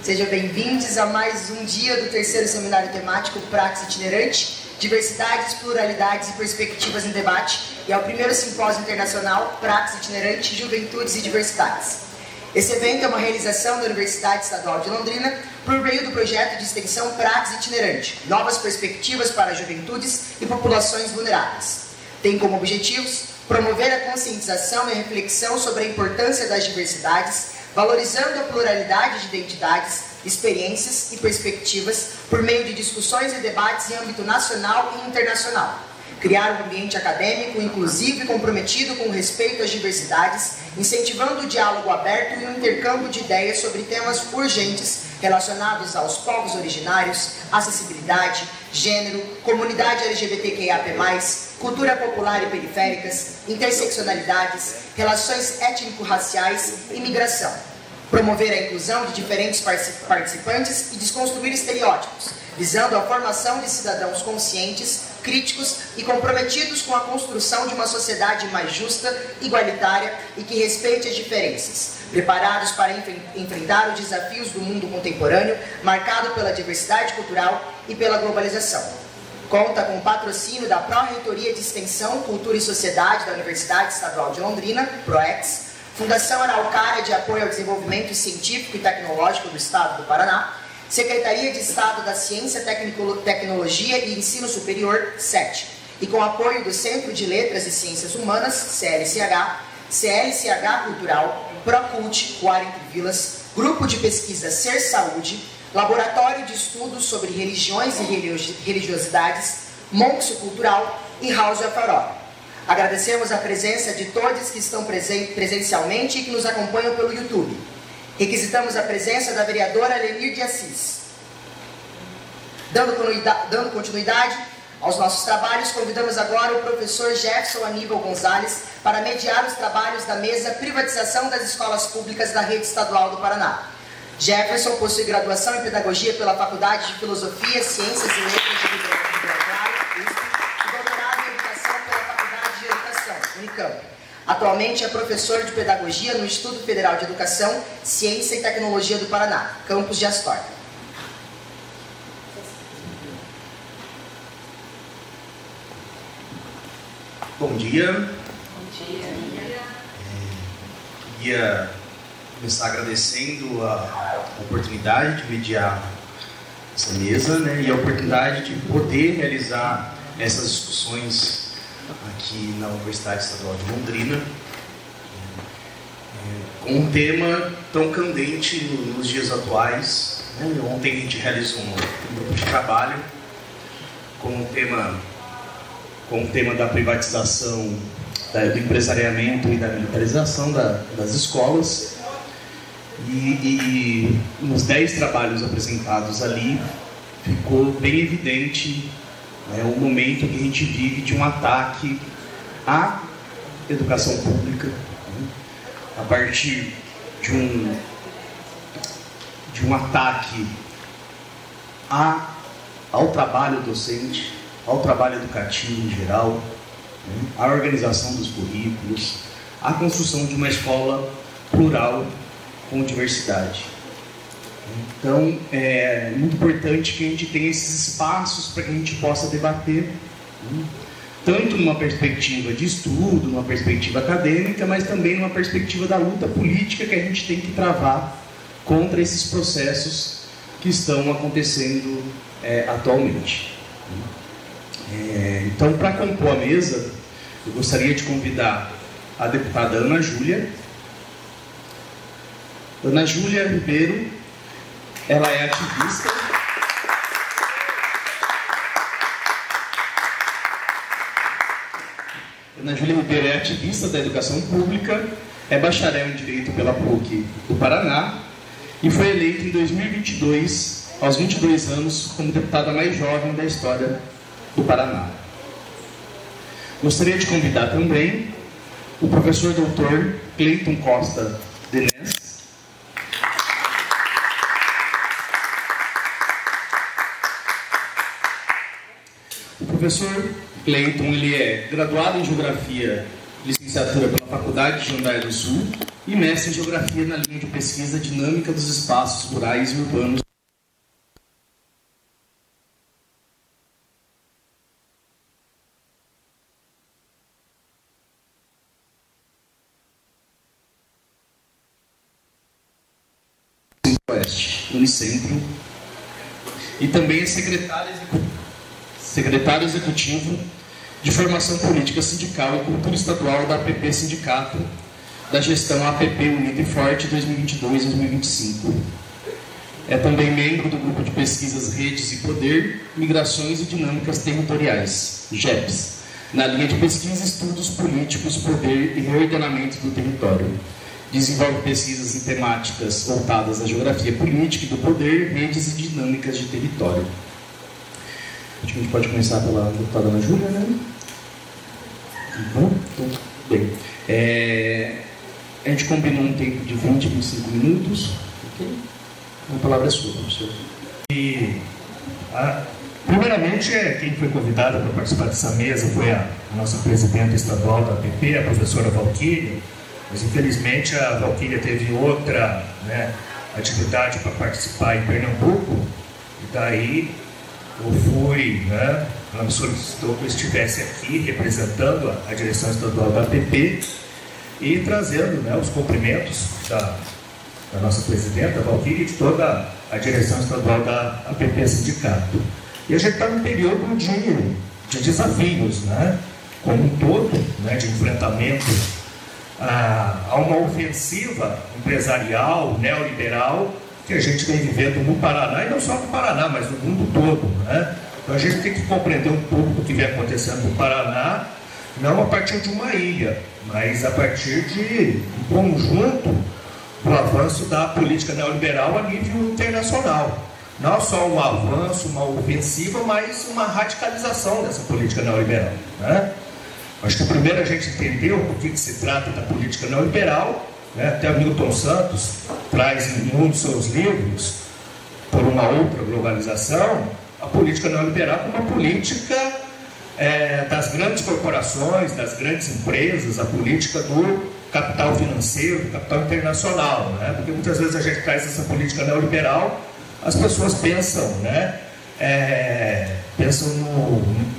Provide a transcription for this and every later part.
Sejam bem-vindos a mais um dia do terceiro seminário temático Praxis Itinerante, Diversidades, Pluralidades e Perspectivas em Debate, e ao primeiro simpósio internacional Praxis Itinerante, Juventudes e Diversidades. Esse evento é uma realização da Universidade Estadual de Londrina por meio do projeto de extensão Praxis Itinerante, Novas Perspectivas para Juventudes e Populações Vulneráveis. Tem como objetivos promover a conscientização e a reflexão sobre a importância das diversidades, valorizando a pluralidade de identidades, experiências e perspectivas por meio de discussões e debates em âmbito nacional e internacional. Criar um ambiente acadêmico inclusivo e comprometido com o respeito às diversidades, incentivando o diálogo aberto e o intercâmbio de ideias sobre temas urgentes relacionados aos povos originários, acessibilidade, gênero, comunidade LGBTQIAP+, cultura popular e periféricas, interseccionalidades, relações étnico-raciais e migração. Promover a inclusão de diferentes participantes e desconstruir estereótipos, visando a formação de cidadãos conscientes, críticos e comprometidos com a construção de uma sociedade mais justa, igualitária e que respeite as diferenças, preparados para enfrentar os desafios do mundo contemporâneo, marcado pela diversidade cultural e pela globalização. Conta com o patrocínio da Pró-Reitoria de Extensão, Cultura e Sociedade da Universidade Estadual de Londrina, PROEX, Fundação Araucária de Apoio ao Desenvolvimento Científico e Tecnológico do Estado do Paraná, Secretaria de Estado da Ciência, Tecnologia e Ensino Superior, SET, e com apoio do Centro de Letras e Ciências Humanas, CLCH, CLCH Cultural, Procult, Coar Entre Vilas, Grupo de Pesquisa Ser Saúde, Laboratório de Estudos sobre Religiões e Religiosidades, Monxo Cultural e House of Aurora. Agradecemos a presença de todos que estão presencialmente e que nos acompanham pelo YouTube. Requisitamos a presença da vereadora Lenir de Assis. Dando continuidade aos nossos trabalhos, convidamos agora o professor Jefferson Aníbal Gonzalez para mediar os trabalhos da mesa Privatização das Escolas Públicas da Rede Estadual do Paraná. Jefferson possui graduação em Pedagogia pela Faculdade de Filosofia, Ciências e Letras de Ribeirão Claro, e doutorado em Educação pela Faculdade de Educação, Unicamp. Atualmente é professor de Pedagogia no Instituto Federal de Educação, Ciência e Tecnologia do Paraná, campus de Astorga. Bom dia. Bom dia. Queria começar agradecendo a oportunidade de mediar essa mesa, né, e a oportunidade de poder realizar essas discussões aqui na Universidade Estadual de Londrina, com um tema tão candente nos dias atuais. Ontem a gente realizou um grupo de trabalho com o tema da privatização, do empresariamento e da militarização das escolas, e nos 10 trabalhos apresentados ali ficou bem evidente o momento que a gente vive de um ataque à educação pública, a partir de um ataque ao trabalho docente, ao trabalho educativo em geral, à organização dos currículos, à construção de uma escola plural com diversidade. Então, é muito importante que a gente tenha esses espaços para que a gente possa debater, tanto numa perspectiva de estudo, numa perspectiva acadêmica, mas também numa perspectiva da luta política que a gente tem que travar contra esses processos que estão acontecendo atualmente. Então, para compor a mesa, eu gostaria de convidar a deputada Ana Júlia. Ana Júlia Ribeiro, ela é ativista. Ana Júlia Ribeiro é ativista da educação pública, é bacharel em Direito pela PUC do Paraná e foi eleita em 2022, aos 22 anos, como deputada mais jovem da história do Paraná. Gostaria de convidar também o professor Dr. Cleiton Costa Denés. O professor Cleiton, ele é graduado em Geografia, licenciatura pela Faculdade de Jundiaí do Sul, e mestre em Geografia na linha de pesquisa Dinâmica dos Espaços Rurais e Urbanos. Oeste, Unicentro, e também é secretário executivo de Formação Política Sindical e Cultura Estadual da APP Sindicato, da gestão APP Unida e Forte 2022-2025. É também membro do Grupo de Pesquisas Redes e Poder, Migrações e Dinâmicas Territoriais, GEPS, na linha de pesquisa Estudos Políticos, Poder e Reordenamento do Território. Desenvolve pesquisas em temáticas voltadas à geografia política e do poder, redes e dinâmicas de território. Acho que a gente pode começar pela deputada Ana Júlia, né? Então, bem. A gente combinou um tempo de 20 a 25 minutos. Okay? A palavra é sua, professor. Primeiramente, quem foi convidada para participar dessa mesa foi a nossa presidenta estadual da APP, a professora Valquíria. Mas, infelizmente, a Valquíria teve outra atividade para participar em Pernambuco, e daí eu fui, ela me solicitou que eu estivesse aqui representando a direção estadual da APP e trazendo os cumprimentos da nossa presidenta, a Valquíria, e de toda a direção estadual da APP Sindicato. E a gente está num período de desafios, como um todo, de enfrentamento a uma ofensiva empresarial, neoliberal, que a gente vem vivendo no Paraná, e não só no Paraná, mas no mundo todo. Então a gente tem que compreender um pouco do que vem acontecendo no Paraná, não a partir de uma ilha, mas a partir de um conjunto do avanço da política neoliberal a nível internacional. Não só um avanço, uma ofensiva, mas uma radicalização dessa política neoliberal. Acho que primeiro a gente entendeu por que se trata da política neoliberal, até Milton Santos traz em um de seus livros, Por uma Outra Globalização, a política neoliberal como uma política das grandes corporações, das grandes empresas, a política do capital financeiro, do capital internacional, porque muitas vezes a gente traz essa política neoliberal, as pessoas pensam,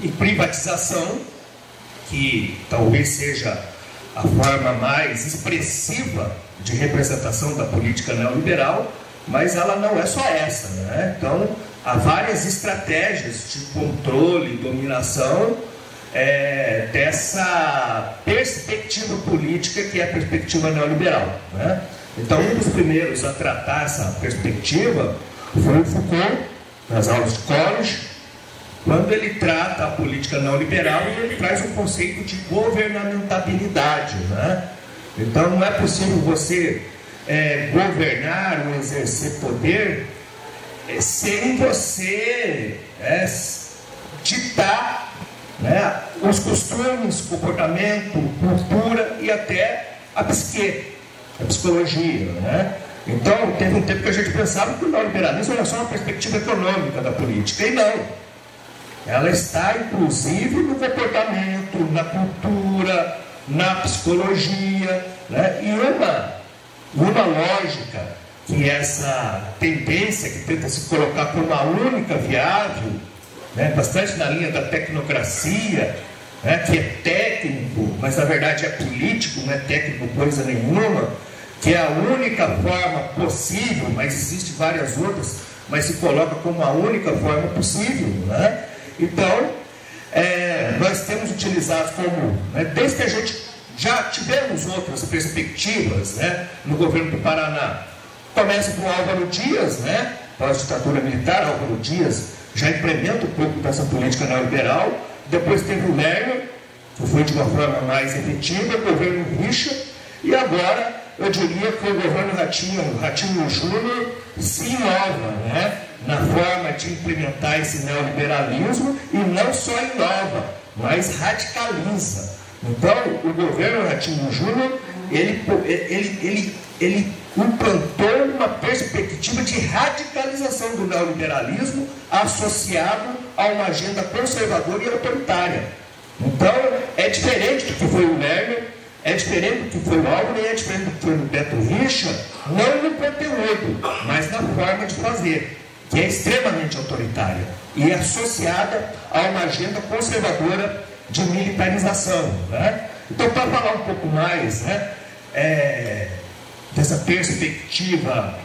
em privatização, que talvez seja a forma mais expressiva de representação da política neoliberal, mas ela não é só essa, Então, há várias estratégias de controle e dominação dessa perspectiva política que é a perspectiva neoliberal, Então, um dos primeiros a tratar essa perspectiva foi o Foucault, nas aulas de college, quando ele trata a política neoliberal, ele traz um conceito de governamentabilidade. Então, não é possível você governar ou exercer poder sem você ditar os costumes, comportamento, cultura e até a psique, a psicologia. Então, teve um tempo que a gente pensava que o neoliberalismo era só uma perspectiva econômica da política, e não. Ela está, inclusive, no comportamento, na cultura, na psicologia, e uma lógica que essa tendência que tenta se colocar como a única viável, bastante na linha da tecnocracia, que é técnico, mas na verdade é político, não é técnico coisa nenhuma, que é a única forma possível, mas existem várias outras, mas se coloca como a única forma possível, Então, nós temos utilizado como, desde que a gente já tivemos outras perspectivas, no governo do Paraná. Começa com Álvaro Dias, pós-ditadura militar, Álvaro Dias já implementa um pouco dessa política neoliberal. Depois teve o Lerner, que foi de uma forma mais efetiva, o governo Richa, e agora eu diria que o governo Ratinho Júnior se inova, na forma de implementar esse neoliberalismo, e não só inova, mas radicaliza. Então, o governo Ratinho Júnior, ele implantou uma perspectiva de radicalização do neoliberalismo associado a uma agenda conservadora e autoritária. Então, é diferente do que foi o Lerner, é diferente do que foi o Albany, é diferente do que foi no Beto Richa, não no conteúdo, mas na forma de fazer, que é extremamente autoritária e associada a uma agenda conservadora de militarização, né? Então, para falar um pouco mais, né, dessa perspectiva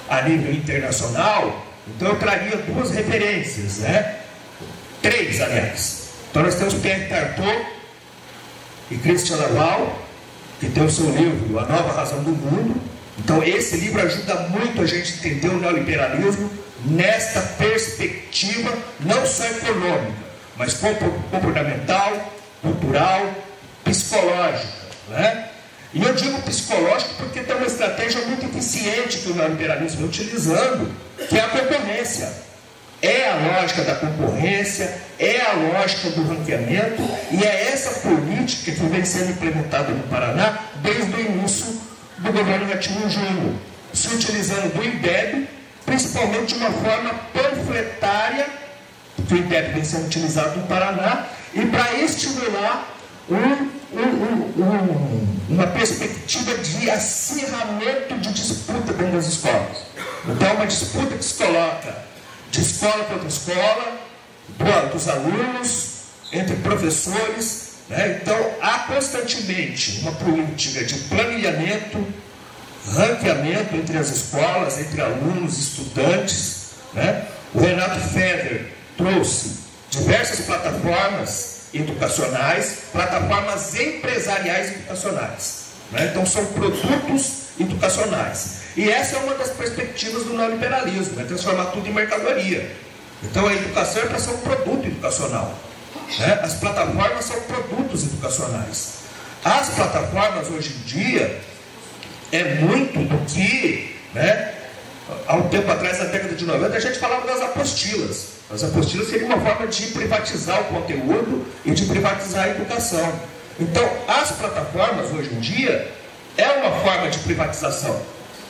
a nível internacional, então eu traria duas referências, né? 3, aliás. Então nós temos Pierre Cartot e Christian Laval, que tem o seu livro A Nova Razão do Mundo. Então esse livro ajuda muito a gente a entender o neoliberalismo nesta perspectiva não só econômica, mas comportamental, cultural, psicológica, né? E eu digo psicológico porque tem uma estratégia muito eficiente que o neoliberalismo está utilizando, que é a concorrência. É a lógica da concorrência, é a lógica do ranqueamento, e é essa política que vem sendo implementada no Paraná desde o início do governo Ratinho Júnior, se utilizando do INDEB, principalmente de uma forma panfletária, que o INDEB vem sendo utilizado no Paraná, e para estimular uma perspectiva de acirramento de disputa dentro das escolas. Então, uma disputa que se coloca de escola contra escola, dos alunos, entre professores, né? Então, há constantemente uma política de planilhamento, ranqueamento entre as escolas, entre alunos, estudantes, né? O Renato Feder trouxe diversas plataformas educacionais, plataformas empresariais educacionais, né? Então são produtos educacionais, e essa é uma das perspectivas do neoliberalismo, é transformar tudo em mercadoria. Então a educação é para ser um produto educacional, né? As plataformas são produtos educacionais. As plataformas hoje em dia é muito do que, né, há um tempo atrás, na década de 90, a gente falava das apostilas. As apostilas seriam uma forma de privatizar o conteúdo e de privatizar a educação. Então, as plataformas, hoje em dia, é uma forma de privatização,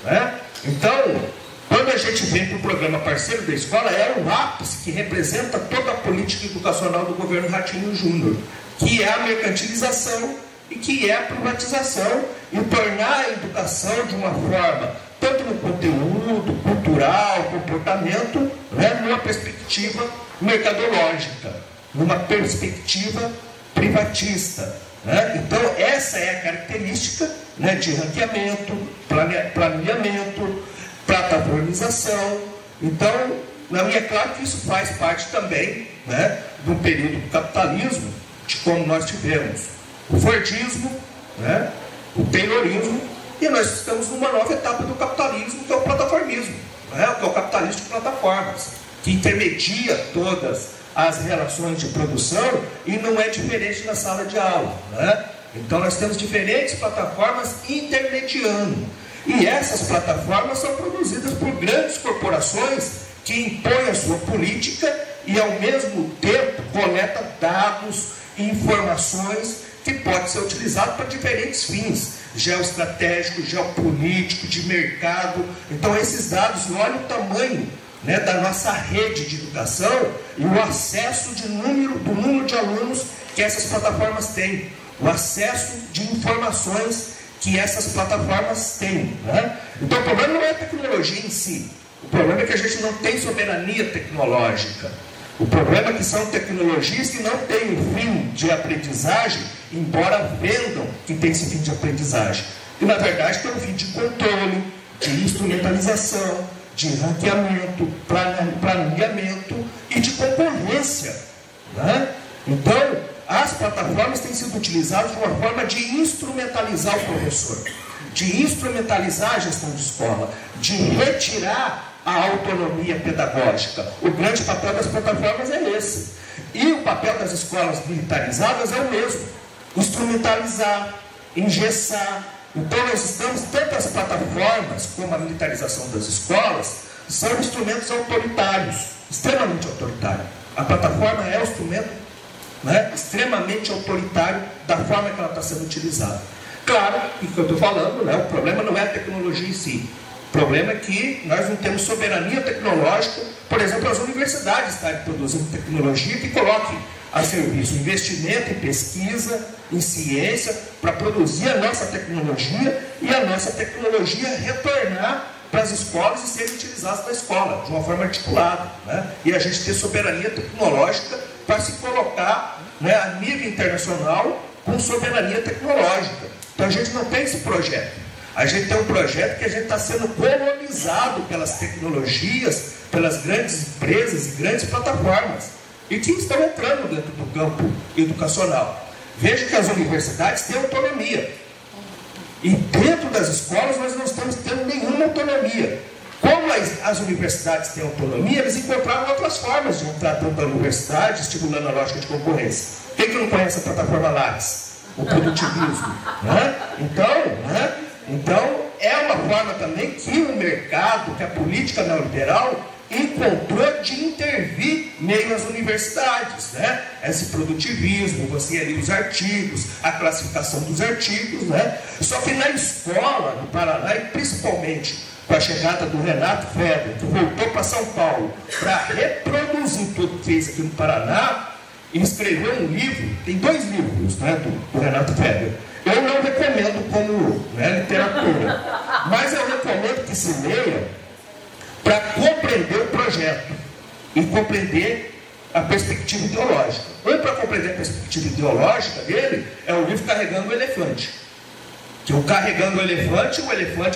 né? Então, quando a gente vem para o programa Parceiro da Escola, é um ápice que representa toda a política educacional do governo Ratinho Júnior, que é a mercantilização e que é a privatização, e tornar a educação de uma forma, tanto no conteúdo, cultural, comportamento, né, numa perspectiva mercadológica, numa perspectiva privatista, né? Então, essa é a característica, né, de ranqueamento, planejamento, plataformização. Então, na minha, claro que isso faz parte também, né, do período do capitalismo, de como nós tivemos o Fordismo, né, o Taylorismo, e nós estamos numa nova etapa do capitalismo, que é o plataformismo, né, que é o capitalismo de plataformas, que intermedia todas as relações de produção e não é diferente na sala de aula, né? Então nós temos diferentes plataformas intermediando, e essas plataformas são produzidas por grandes corporações que impõem a sua política e ao mesmo tempo coleta dados e informações que pode ser utilizado para diferentes fins, geoestratégico, geopolítico, de mercado. Então esses dados, olha o tamanho, né, da nossa rede de educação e o acesso do número de alunos que essas plataformas têm, o acesso de informações que essas plataformas têm, né? Então o problema não é a tecnologia em si, o problema é que a gente não tem soberania tecnológica. O problema é que são tecnologias que não têm o fim de aprendizagem, embora vendam que tem esse fim de aprendizagem. E na verdade tem um fim de controle, de instrumentalização, de ranqueamento, planejamento e de concorrência, né? Então, as plataformas têm sido utilizadas de uma forma de instrumentalizar o professor, de instrumentalizar a gestão de escola, de retirar a autonomia pedagógica. O grande papel das plataformas é esse. E o papel das escolas militarizadas é o mesmo: instrumentalizar, engessar. Então nós estamos, tanto as plataformas como a militarização das escolas são instrumentos autoritários, extremamente autoritários. A plataforma é um instrumento, né, extremamente autoritário da forma que ela está sendo utilizada. Claro, e que eu estou falando, né, o problema não é a tecnologia em si. O problema é que nós não temos soberania tecnológica, por exemplo, as universidades estarem produzindo tecnologia que coloque a serviço, investimento em pesquisa, em ciência, para produzir a nossa tecnologia e a nossa tecnologia retornar para as escolas e serem utilizadas na escola, de uma forma articulada, né? E a gente ter soberania tecnológica para se colocar, né, a nível internacional com soberania tecnológica. Então a gente não tem esse projeto. A gente tem um projeto que a gente está sendo colonizado pelas tecnologias, pelas grandes empresas e grandes plataformas, e que estão entrando dentro do campo educacional. Veja que as universidades têm autonomia. E dentro das escolas nós não estamos tendo nenhuma autonomia. Como as universidades têm autonomia, eles encontraram outras formas de entrar dentro da universidade, estimulando a lógica de concorrência. Quem que não conhece a plataforma Lattes? O produtivismo. Né? Então, é uma forma também que o mercado, que a política neoliberal encontrou de intervir meio às universidades, né? Esse produtivismo, você ali os artigos, a classificação dos artigos, né? Só que na escola, no Paraná, e principalmente com a chegada do Renato Feber, que voltou para São Paulo para reproduzir tudo que fez aqui no Paraná, e escreveu um livro, tem 2 livros, né, do Renato Feber. Eu não recomendo como, né, literatura, mas eu recomendo que se leia para compreender o projeto e compreender a perspectiva ideológica. Ou para compreender a perspectiva ideológica dele, é o livro Carregando o Elefante. Que o Carregando o elefante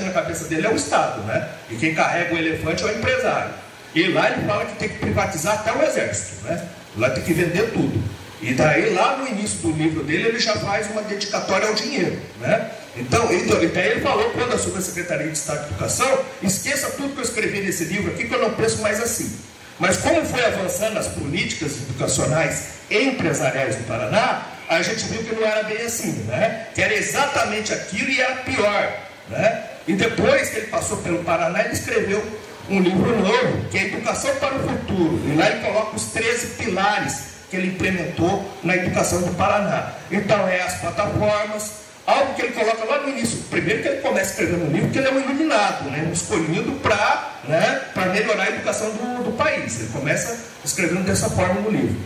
na cabeça dele é o Estado, né? E quem carrega o elefante é o empresário. E lá ele fala que tem que privatizar até o exército, né? Lá tem que vender tudo. E daí, lá no início do livro dele, ele já faz uma dedicatória ao dinheiro, né? Então daí ele falou, quando assumiu a Secretaria de Estado de Educação, esqueça tudo que eu escrevi nesse livro aqui, que eu não penso mais assim. Mas como foi avançando as políticas educacionais e empresariais do Paraná, a gente viu que não era bem assim, né? Que era exatamente aquilo e era pior, né? E depois que ele passou pelo Paraná, ele escreveu um livro novo, que é Educação para o Futuro. E lá ele coloca os 13 pilares que ele implementou na educação do Paraná. Então é as plataformas, algo que ele coloca lá no início. Primeiro que ele começa escrevendo um livro, que ele é um iluminado, né? Escolhido para, né, melhorar a educação do país. Ele começa escrevendo dessa forma no livro.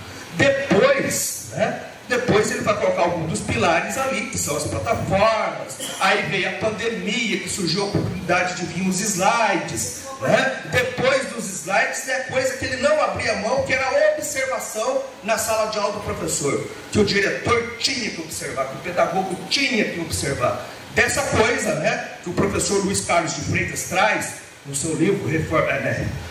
Depois ele vai colocar alguns dos pilares ali, que são as plataformas. Aí veio a pandemia, que surgiu a oportunidade de vir os slides, né? Depois dos slides, é coisa que ele não abria mão, que era a observação na sala de aula do professor, que o diretor tinha que observar, que o pedagogo tinha que observar. Dessa coisa, né, que o professor Luiz Carlos de Freitas traz no seu livro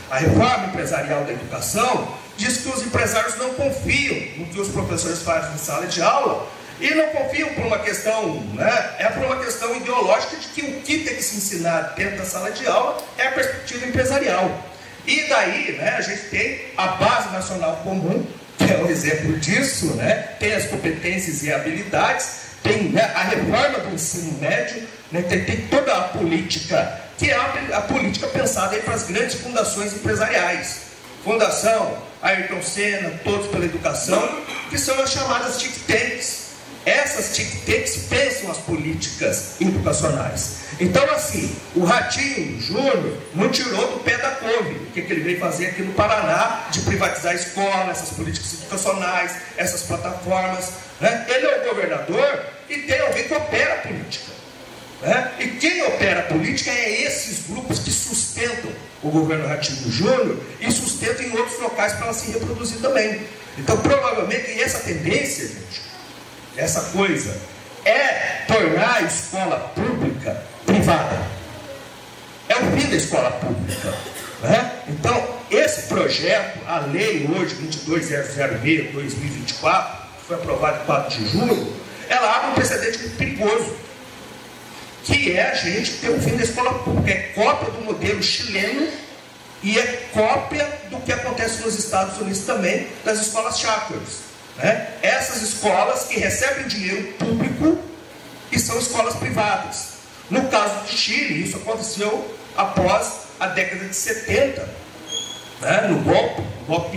A Reforma Empresarial da Educação, diz que os empresários não confiam no que os professores fazem em sala de aula, e não confiam por uma questão, né, por uma questão ideológica de que o que tem que se ensinar dentro da sala de aula é a perspectiva empresarial. E daí, né, a gente tem a Base Nacional Comum, que é um exemplo disso, né, tem as competências e habilidades, tem, né, a reforma do ensino médio, né, tem toda a política, que é a política pensada aí para as grandes fundações empresariais. Fundação Ayrton Senna, Todos pela Educação, que são as chamadas think tanks. Essas think tanks pensam as políticas educacionais. Então, assim, o Ratinho Júnior não tirou do pé da couve o que ele veio fazer aqui no Paraná, de privatizar a escola, essas políticas educacionais, essas plataformas, né? Ele é o governador e tem alguém que opera a política, né? E quem opera a política é esses grupos que sustentam o governo Ratinho Júnior e sustentam em outros locais para ela se reproduzir também. Então, provavelmente, essa tendência, gente, essa coisa, é tornar a escola pública privada. É o fim da escola pública, né? Então, esse projeto, a lei hoje, 22.006/2024, que foi aprovada em 4 de julho, ela abre um precedente muito perigoso, que é a gente ter o fim da escola pública. É cópia do modelo chileno e é cópia do que acontece nos Estados Unidos também, das escolas charters, né? Essas escolas que recebem dinheiro público e são escolas privadas. No caso de Chile, isso aconteceu após a década de 70, né? No golpe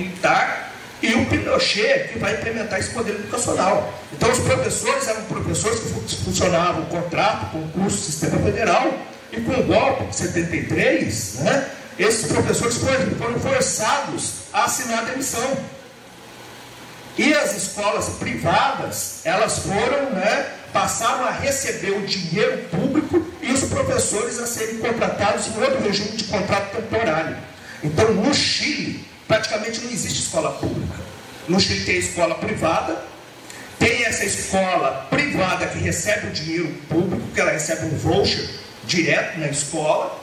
militar, e o Pinochet que vai implementar esse modelo educacional. Então os professores eram professores que funcionavam contrato, concurso, sistema federal, e com o golpe de 73, né, esses professores foram forçados a assinar a demissão. E as escolas privadas, elas foram, passaram a receber o dinheiro público e os professores a serem contratados em outro regime de contrato temporário. Então, no Chile, praticamente não existe escola pública. No Chile tem escola privada, tem essa escola privada que recebe o dinheiro público, que ela recebe um voucher direto na escola,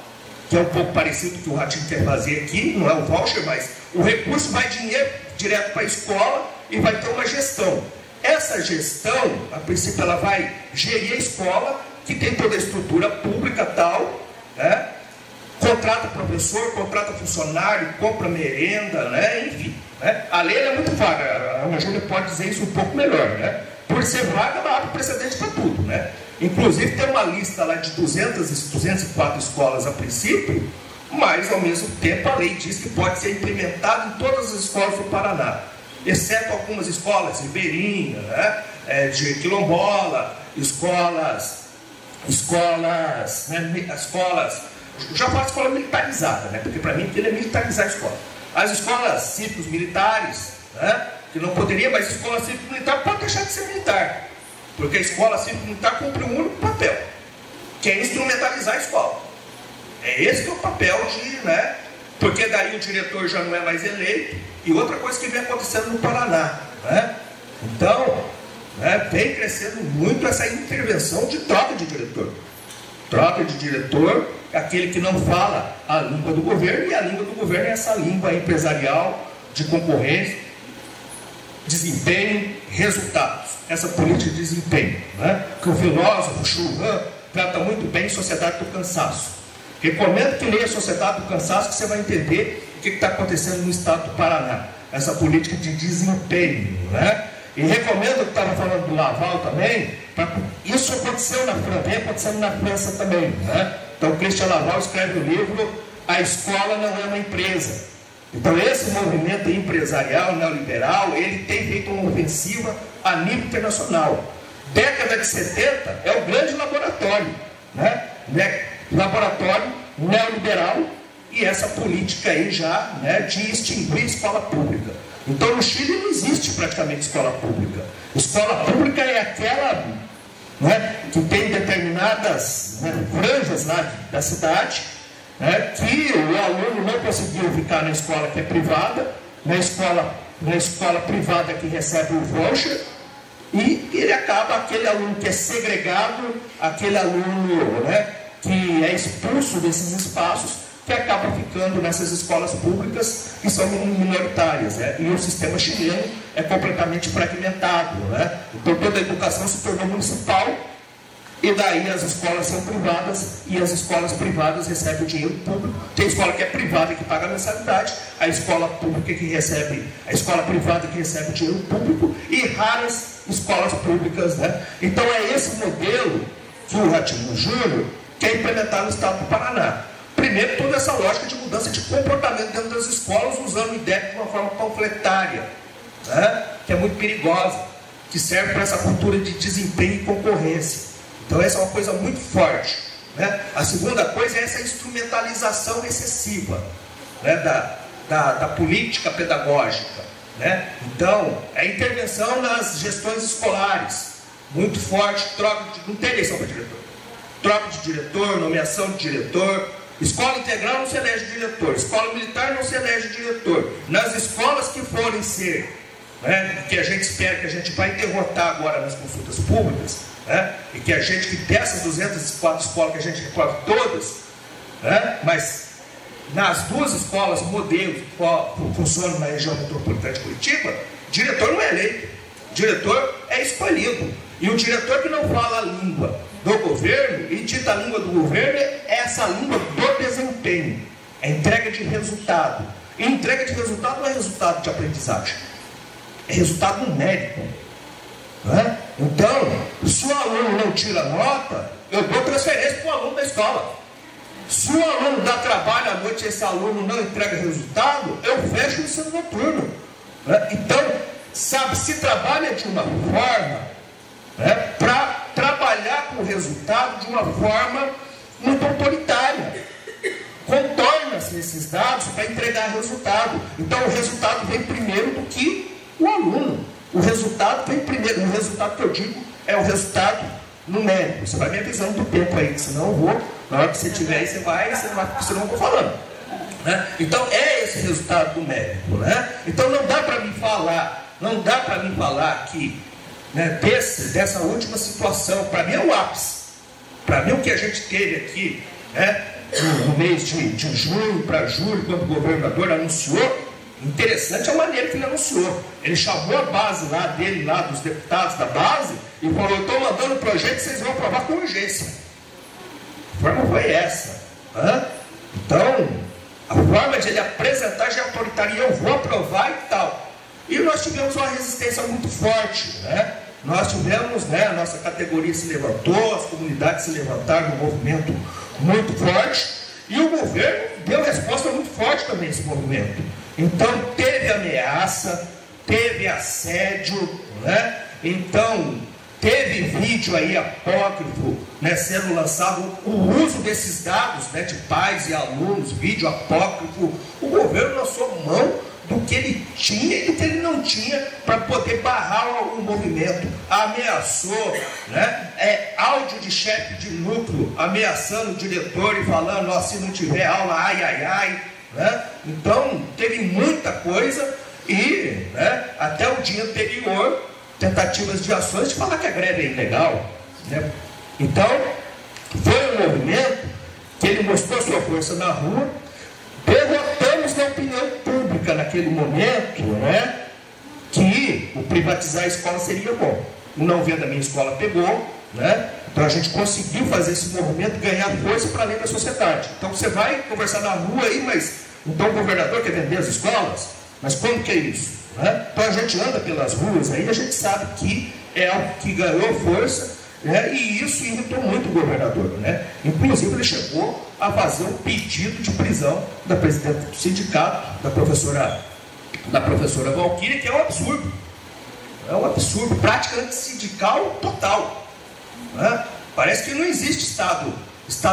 que é um pouco parecido com o que o Ratinho quer fazer aqui, não é o voucher, mas o recurso vai dinheiro direto para a escola e vai ter uma gestão. Essa gestão, a princípio, ela vai gerir a escola, que tem toda a estrutura pública tal, contrata professor, contrata funcionário, compra merenda, enfim. A lei é muito vaga, a Ana Júlia pode dizer isso um pouco melhor. Por ser vaga, ela abre precedente para tudo. Inclusive tem uma lista lá de 204 escolas a princípio, mas ao mesmo tempo a lei diz que pode ser implementado em todas as escolas do Paraná, exceto algumas escolas ribeirinhas, de quilombola, escolas, já falo escola militarizada, porque para mim aquilo é militarizar a escola. As escolas cívicos militares, que não poderia, mas a escola cívico militar pode deixar de ser militar, porque a escola cívico militar cumpre um único papel, que é instrumentalizar a escola. É esse que é o papel de, porque daí o diretor já não é mais eleito, e outra coisa que vem acontecendo no Paraná, Então, vem crescendo muito essa intervenção de troca de diretor. Troca de diretor, aquele que não fala a língua do governo, e a língua do governo é essa língua empresarial, de concorrência, desempenho, resultados. Essa política de desempenho, que o filósofo Churran trata muito bem em Sociedade do Cansaço. Recomendo que leia a Sociedade do Cansaço, que você vai entender o que está acontecendo no estado do Paraná. Essa política de desempenho, E recomendo, que estava falando do Laval também, isso aconteceu na França, vem acontecendo na França também, Então, Christian Laval escreve o livro A Escola Não É Uma Empresa. Então, esse movimento empresarial, neoliberal, ele tem feito uma ofensiva a nível internacional. Década de 70 é o grande laboratório, laboratório neoliberal, e essa política aí já, de extinguir a escola pública. Então, no Chile não existe praticamente escola pública. Escola pública é aquela que tem determinadas franjas lá da cidade, que o aluno não conseguiu ficar na escola que é privada, na escola privada que recebe o voucher, e ele acaba, aquele aluno que é segregado, aquele aluno que é expulso desses espaços, que acaba ficando nessas escolas públicas que são minoritárias, e o sistema chileno é completamente fragmentado, Então toda a educação se tornou municipal, e daí as escolas são privadas, e as escolas privadas recebem o dinheiro público. Tem escola que é privada que paga a mensalidade, a escola pública que recebe, a escola privada que recebe o dinheiro público, e raras escolas públicas, Então é esse modelo que o Ratinho Júnior quer implementar no estado do Paraná. Primeiro, toda essa lógica de mudança de comportamento dentro das escolas, usando o IDEB de uma forma panfletária, que é muito perigosa, que serve para essa cultura de desempenho e concorrência. Então essa é uma coisa muito forte. A segunda coisa é essa instrumentalização excessiva da política pedagógica. Então, a intervenção nas gestões escolares, muito forte, não tem eleição para diretor. Troca de diretor, nomeação de diretor. Escola integral não se elege diretor, escola militar não se elege diretor. Nas escolas que forem ser, que a gente espera que a gente vai derrotar agora nas consultas públicas, e que a gente, que dessas 204 escolas que a gente reprove todas, mas nas duas escolas modelos que funcionam na região metropolitana de Curitiba, diretor não é eleito, diretor é escolhido. E o diretor que não fala a língua do governo e dita a língua do governo é essa língua do desempenho, é entrega de resultado. E entrega de resultado não é resultado de aprendizagem, é resultado numérico. Então, se o aluno não tira nota, eu dou transferência para o aluno da escola. Se o aluno dá trabalho à noite e esse aluno não entrega resultado, eu fecho o ensino noturno. Então, se trabalha de uma forma para trabalhar com o resultado de uma forma muito autoritária. Contorna-se esses dados para entregar resultado. Então, o resultado vem primeiro do que o aluno. o resultado vem primeiro. O resultado que eu digo é o resultado numérico. Você vai me avisando do tempo aí, senão eu vou, na hora que você tiver aí, você não vai falando. Né? Então é esse resultado numérico. Né? Então não dá para mim falar que, né, dessa última situação, para mim é o ápice. Para mim o que a gente teve aqui, né, no mês de junho para julho, quando o governador anunciou, interessante a maneira que ele anunciou. Ele chamou a base lá dele, lá dos deputados da base, e falou: eu estou mandando o projeto que vocês vão aprovar com urgência. A forma foi essa. Né? Então, a forma de ele apresentar já é autoritária, eu vou aprovar e tal. E nós tivemos uma resistência muito forte. Né? Nós tivemos, né, a nossa categoria se levantou, as comunidades se levantaram, um movimento muito forte, e o governo deu resposta muito forte também a esse movimento. Então teve ameaça, teve assédio, né? Então teve vídeo aí apócrifo, né, sendo lançado, o uso desses dados, né, de pais e alunos, vídeo apócrifo. O governo lançou mão do que ele tinha e do que ele não tinha para poder barrar o movimento. Ameaçou, né? Áudio de chefe de núcleo ameaçando o diretor e falando: ó, se não tiver aula, ai, ai, ai. Né? Então teve muita coisa e, né, até o dia anterior, tentativas de ações de falar que a greve é ilegal. Né? Então foi um movimento que ele mostrou sua força na rua. Derrotamos na opinião pública naquele momento, né, que o privatizar a escola seria bom. O Não Venda Minha Escola pegou, né? Então a gente conseguiu fazer esse movimento ganhar força para além da sociedade. Então você vai conversar na rua aí, mas então o governador quer vender as escolas? Mas como que é isso? Né? Então a gente anda pelas ruas aí, a gente sabe que é algo que ganhou força, né? E isso irritou muito o governador. Né? Inclusive ele chegou a fazer um pedido de prisão da presidente do sindicato, da professora Valquíria, que é um absurdo. É um absurdo, prática antissindical total. Né? Parece que não existe Estado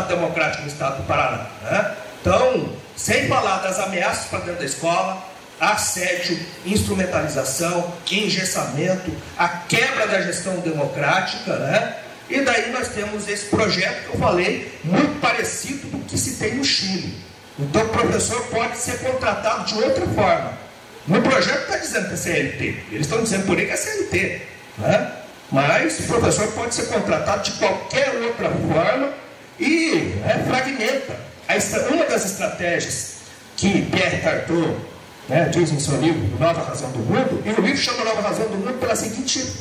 democrático no Estado do Paraná. Né? Então, sem falar das ameaças para dentro da escola, assédio, instrumentalização, engessamento, a quebra da gestão democrática, né? E daí nós temos esse projeto que eu falei, muito parecido com o que se tem no Chile. Então o professor pode ser contratado de outra forma. No projeto está dizendo que é CLT, eles estão dizendo por aí que é CLT, né? Mas o professor pode ser contratado de qualquer outra forma e, né, fragmenta. Uma das estratégias que Pierre Cartot, né, diz em seu livro Nova Razão do Mundo, e o livro chama Nova Razão do Mundo pela seguinte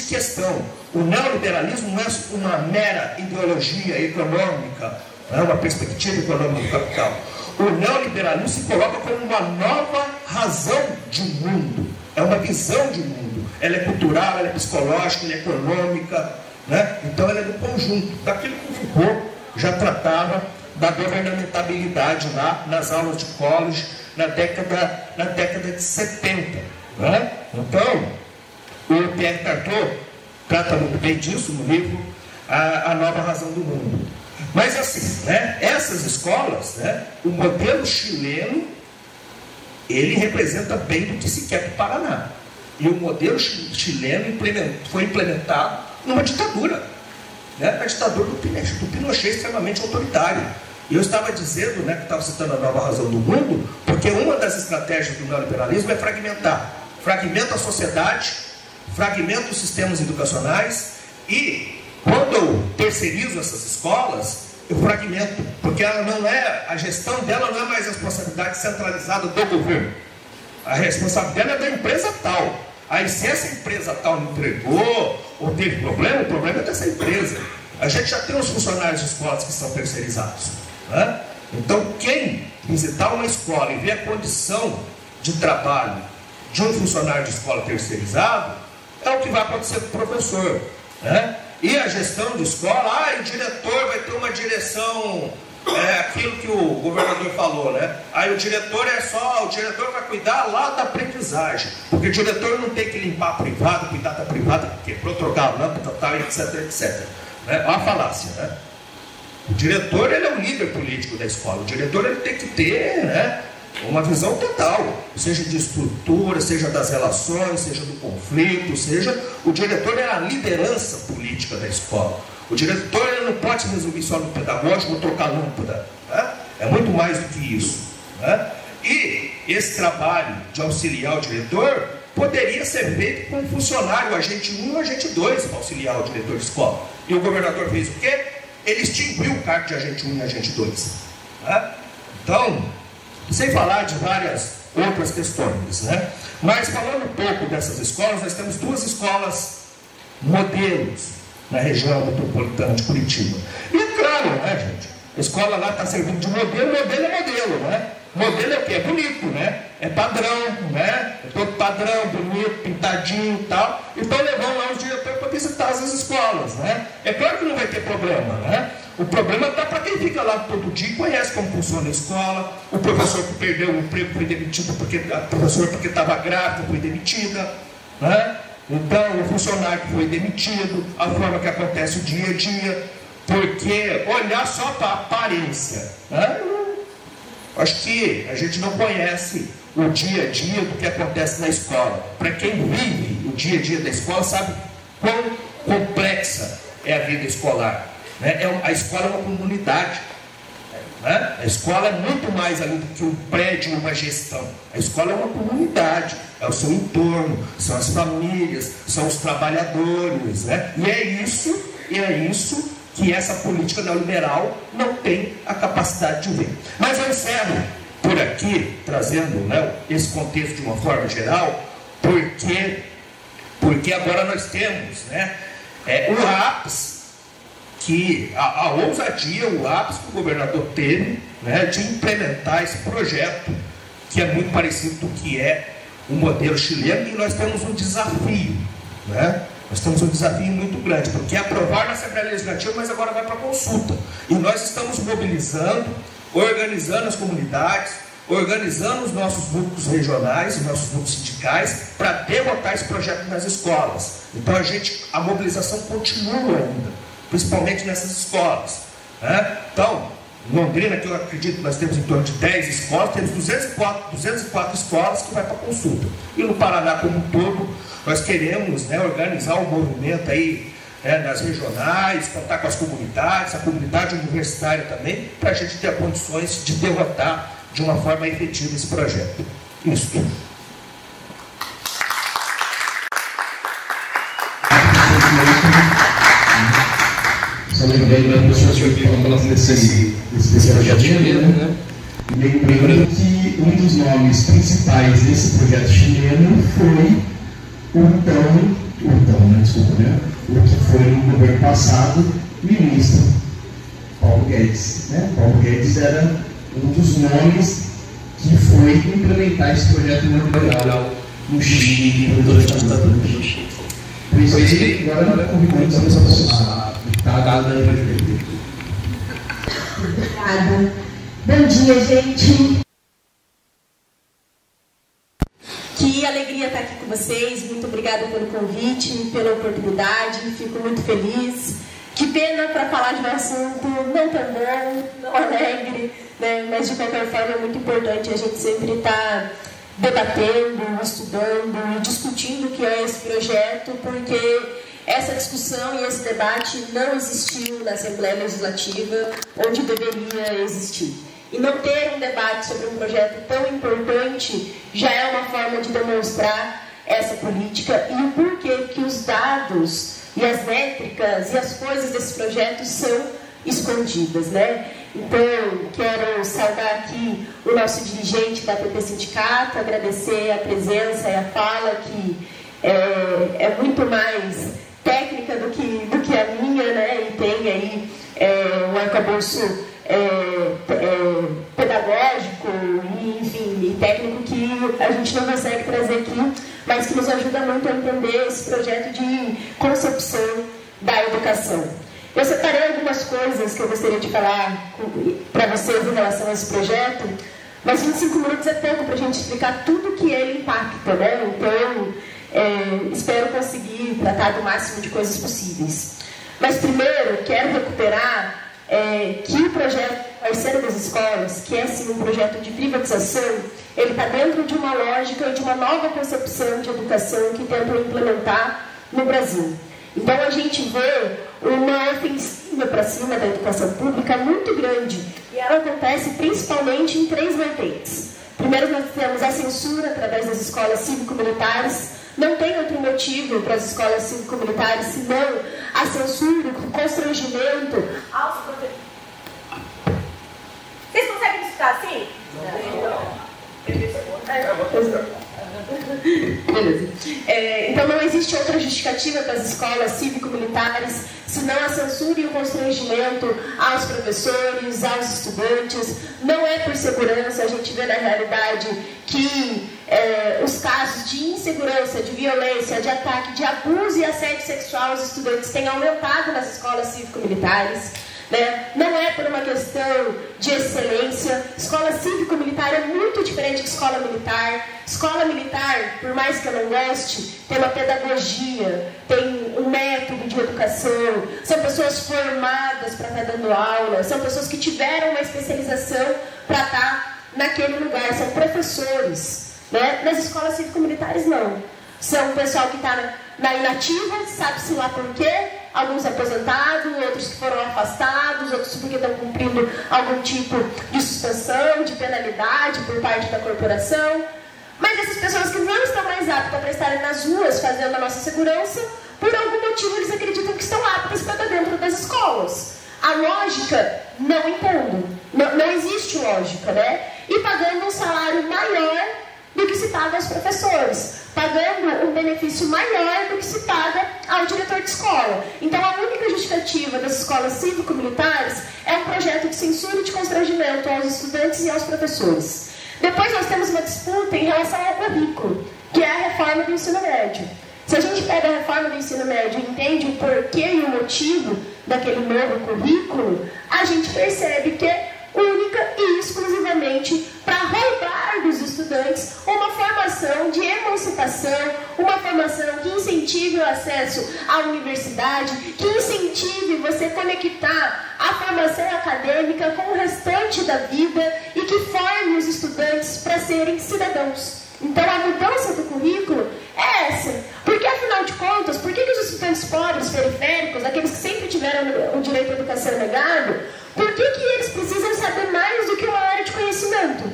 questão: o neoliberalismo não é uma mera ideologia econômica, não é uma perspectiva econômica do capital. O neoliberalismo se coloca como uma nova razão de mundo, é uma visão de mundo. Ela é cultural, ela é psicológica, ela é econômica, né? Então ela é do conjunto, daquilo que o Foucault já tratava da governamentabilidade lá nas aulas de college na década de 70. Né? Então, o Pierre Cartot trata muito bem disso no livro A Nova Razão do Mundo. Mas assim, né, essas escolas, né, o modelo chileno, ele representa bem do que se quer para o Paraná. E o modelo chileno foi implementado numa ditadura, né, a ditadura do Pinochet, extremamente autoritário. E eu estava dizendo, né, que estava citando a Nova Razão do Mundo, porque uma das estratégias do neoliberalismo é fragmentar. Fragmenta a sociedade, fragmenta os sistemas educacionais e, quando eu terceirizo essas escolas, eu fragmento, porque ela não é, a gestão dela não é mais responsabilidade centralizada do governo. A responsabilidade é da empresa tal. Aí se essa empresa tal não entregou ou teve problema, o problema é dessa empresa. A gente já tem os funcionários de escolas que são terceirizados. Né? Então quem visitar uma escola e ver a condição de trabalho de um funcionário de escola terceirizado, é o que vai acontecer com o professor. Né? E a gestão de escola, o diretor vai ter uma direção, aquilo que o governador falou, né? Aí o diretor vai cuidar lá da aprendizagem, porque o diretor não tem que limpar a privada, cuidar da privada, porque trocar a lâmpada, tal, etc, etc. Né? Uma falácia, né? O diretor, ele é o líder político da escola. O diretor, ele tem que ter, né, uma visão total, seja de estrutura, seja das relações, seja do conflito, seja o diretor é a liderança política da escola. O diretor ele não pode se resumir só no pedagógico ou trocar lâmpada, né? É muito mais do que isso, né? E esse trabalho de auxiliar o diretor poderia ser feito com um funcionário, o agente 1 e o agente 2, para auxiliar o diretor de escola. E o governador fez o quê? Ele extinguiu o cargo de agente 1 e agente 2. Né? Então, sem falar de várias outras questões, né? Mas falando um pouco dessas escolas, nós temos 2 escolas modelos na região metropolitana de Curitiba. E é claro, né, gente? A escola lá está servindo de modelo, modelo é modelo, né? Modelo é o quê? É bonito, né? É padrão, né? É todo padrão, bonito, pintadinho e tal. Então levam lá os diretores para visitar as escolas, né? É claro que não vai ter problema, né? O problema está para quem fica lá todo dia e conhece como funciona a escola. O professor que perdeu o emprego foi demitido porque a professora porque estava grávida foi demitida, né? Então o funcionário que foi demitido, a forma que acontece o dia a dia, porque olhar só para a aparência, né? Acho que a gente não conhece o dia a dia do que acontece na escola. Para quem vive o dia a dia da escola sabe quão complexa é a vida escolar. Né? A escola é uma comunidade. Né? A escola é muito mais ali do que um prédio e uma gestão. A escola é uma comunidade, é o seu entorno, são as famílias, são os trabalhadores. Né? E é isso que essa política neoliberal não tem a capacidade de ver. Mas eu encerro por aqui, trazendo, né, esse contexto de uma forma geral, porque agora nós temos, né, o ápice, a ousadia, o ápice que o governador teve, né, de implementar esse projeto, que é muito parecido com o que é o modelo chileno, e nós temos um desafio, né? Nós temos um desafio muito grande, porque é aprovar na Assembleia Legislativa, mas agora vai para consulta. E nós estamos mobilizando, organizando as comunidades, organizando os nossos grupos regionais, os nossos grupos sindicais, para derrotar esse projeto nas escolas. Então a mobilização continua ainda, principalmente nessas escolas. Né? Então, em Londrina, que eu acredito que nós temos em torno de 10 escolas, temos 204 escolas que vai para consulta. E no Paraná como um todo, nós queremos, né, organizar um movimento aí, né, nas regionais, contar com as comunidades, a comunidade universitária também, para a gente ter condições de derrotar de uma forma efetiva esse projeto. Isso. Só lembrando que o senhor falou desse projeto chileno, né? Lembrando que um dos nomes principais desse projeto chileno foi o que foi no governo passado, ministro Paulo Guedes. Né? Paulo Guedes era um dos nomes que foi implementar esse projeto neoliberal no Chile durante a ditadura do Chile. Por isso, agora convidamos a deputada Ana Júlia. Obrigada. Bom dia, gente. Que alegria estar aqui com vocês. Muito obrigada pelo convite, pela oportunidade. Fico muito feliz. Que pena para falar de um assunto não tão bom, não alegre, né? Mas de qualquer forma é muito importante a gente sempre estar debatendo, estudando e discutindo o que é esse projeto, porque essa discussão e esse debate não existiu na Assembleia Legislativa, onde deveria existir. E não ter um debate sobre um projeto tão importante já é uma forma de demonstrar essa política e o porquê que os dados e as métricas e as coisas desse projeto são escondidas, né? Então, quero saudar aqui o nosso dirigente da PP Sindicato, agradecer a presença e a fala, que é muito mais técnica do que a minha, né? E tem aí um arcabouço pedagógico e, enfim, e técnico que a gente não consegue trazer aqui, mas que nos ajuda muito a entender esse projeto de concepção da educação. Eu separei algumas coisas que eu gostaria de falar para vocês em relação a esse projeto, mas 25 minutos é pouco para a gente explicar tudo que ele impacta, né? Então, espero conseguir tratar do máximo de coisas possíveis. Mas primeiro, quero recuperar que o projeto parceiro das escolas, que é sim um projeto de privatização, ele está dentro de uma lógica e de uma nova concepção de educação que tentam implementar no Brasil. Então a gente vê uma ofensiva para cima da educação pública muito grande, e ela acontece principalmente em 3 vertentes. Primeiro, nós temos a censura através das escolas cívico-militares. Não tem outro motivo para as escolas cívico-militares senão a censura, o constrangimento aos professores. Vocês conseguem me escutar assim? Beleza. Então não existe outra justificativa para as escolas cívico-militares senão a censura e o constrangimento aos professores, aos estudantes. Não é por segurança, a gente vê na realidade que os casos de insegurança, de violência, de ataque, de abuso e assédio sexual aos estudantes têm aumentado nas escolas cívico-militares. Não é por uma questão de excelência. Escola cívico-militar é muito diferente de escola militar. Escola militar, por mais que eu não goste, tem uma pedagogia, tem um método de educação, são pessoas formadas para estar dando aula, são pessoas que tiveram uma especialização para estar naquele lugar, são professores. Nas escolas cívico-militares não. São o pessoal que está na inativa, sabe-se lá por quê, alguns aposentados, outros que foram afastados, outros porque estão cumprindo algum tipo de suspensão, de penalidade por parte da corporação. Mas essas pessoas que não estão mais aptas para estarem nas ruas fazendo a nossa segurança, por algum motivo eles acreditam que estão aptas para estar dentro das escolas. A lógica não impondo, não existe lógica, E pagando um salário maior do que se paga aos professores, pagando um benefício maior do que se paga ao diretor de escola. Então a única justificativa das escolas cívico-militares é um projeto de censura e de constrangimento aos estudantes e aos professores. Depois nós temos uma disputa em relação ao currículo, que é a reforma do ensino médio. Se a gente pega a reforma do ensino médio e entende o porquê e o motivo daquele novo currículo, a gente percebe que é única e exclusivamente para roubar dos estudantes uma formação de emancipação, uma formação que incentive o acesso à universidade, que incentive você conectar a formação acadêmica com o restante da vida e que forme os estudantes para serem cidadãos. Então a mudança do currículo é essa. Porque afinal de contas, por que os estudantes pobres, periféricos, aqueles que sempre tiveram o direito à educação negado, por que eles precisam saber mais do que uma área de conhecimento?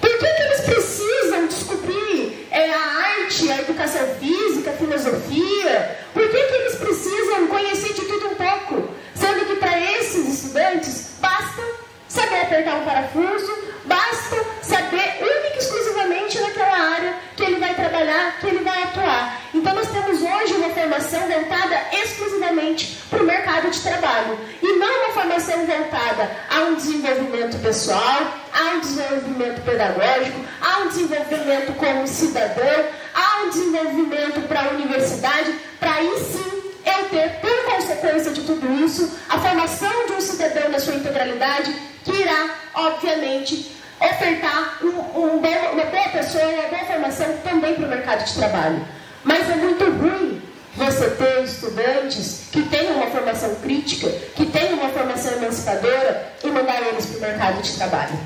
Por que eles precisam descobrir a arte, a educação física, a filosofia? Por que eles precisam conhecer de tudo um pouco? Sendo que para esses estudantes basta saber apertar um parafuso, basta saber única e exclusivamente naquela área que ele vai trabalhar, que ele vai atuar. Então nós temos hoje uma formação voltada exclusivamente para o mercado de trabalho e não uma formação voltada a um desenvolvimento pessoal, a um desenvolvimento pedagógico, a um desenvolvimento como cidadão, a um desenvolvimento para a universidade, para aí sim eu ter, por consequência de tudo isso, a formação de um cidadão na sua integralidade, que irá, obviamente, ofertar uma boa pessoa, uma boa formação também para o mercado de trabalho. Mas é muito ruim você ter estudantes que tenham uma formação crítica, que tenham uma formação emancipadora e mandar eles para o mercado de trabalho.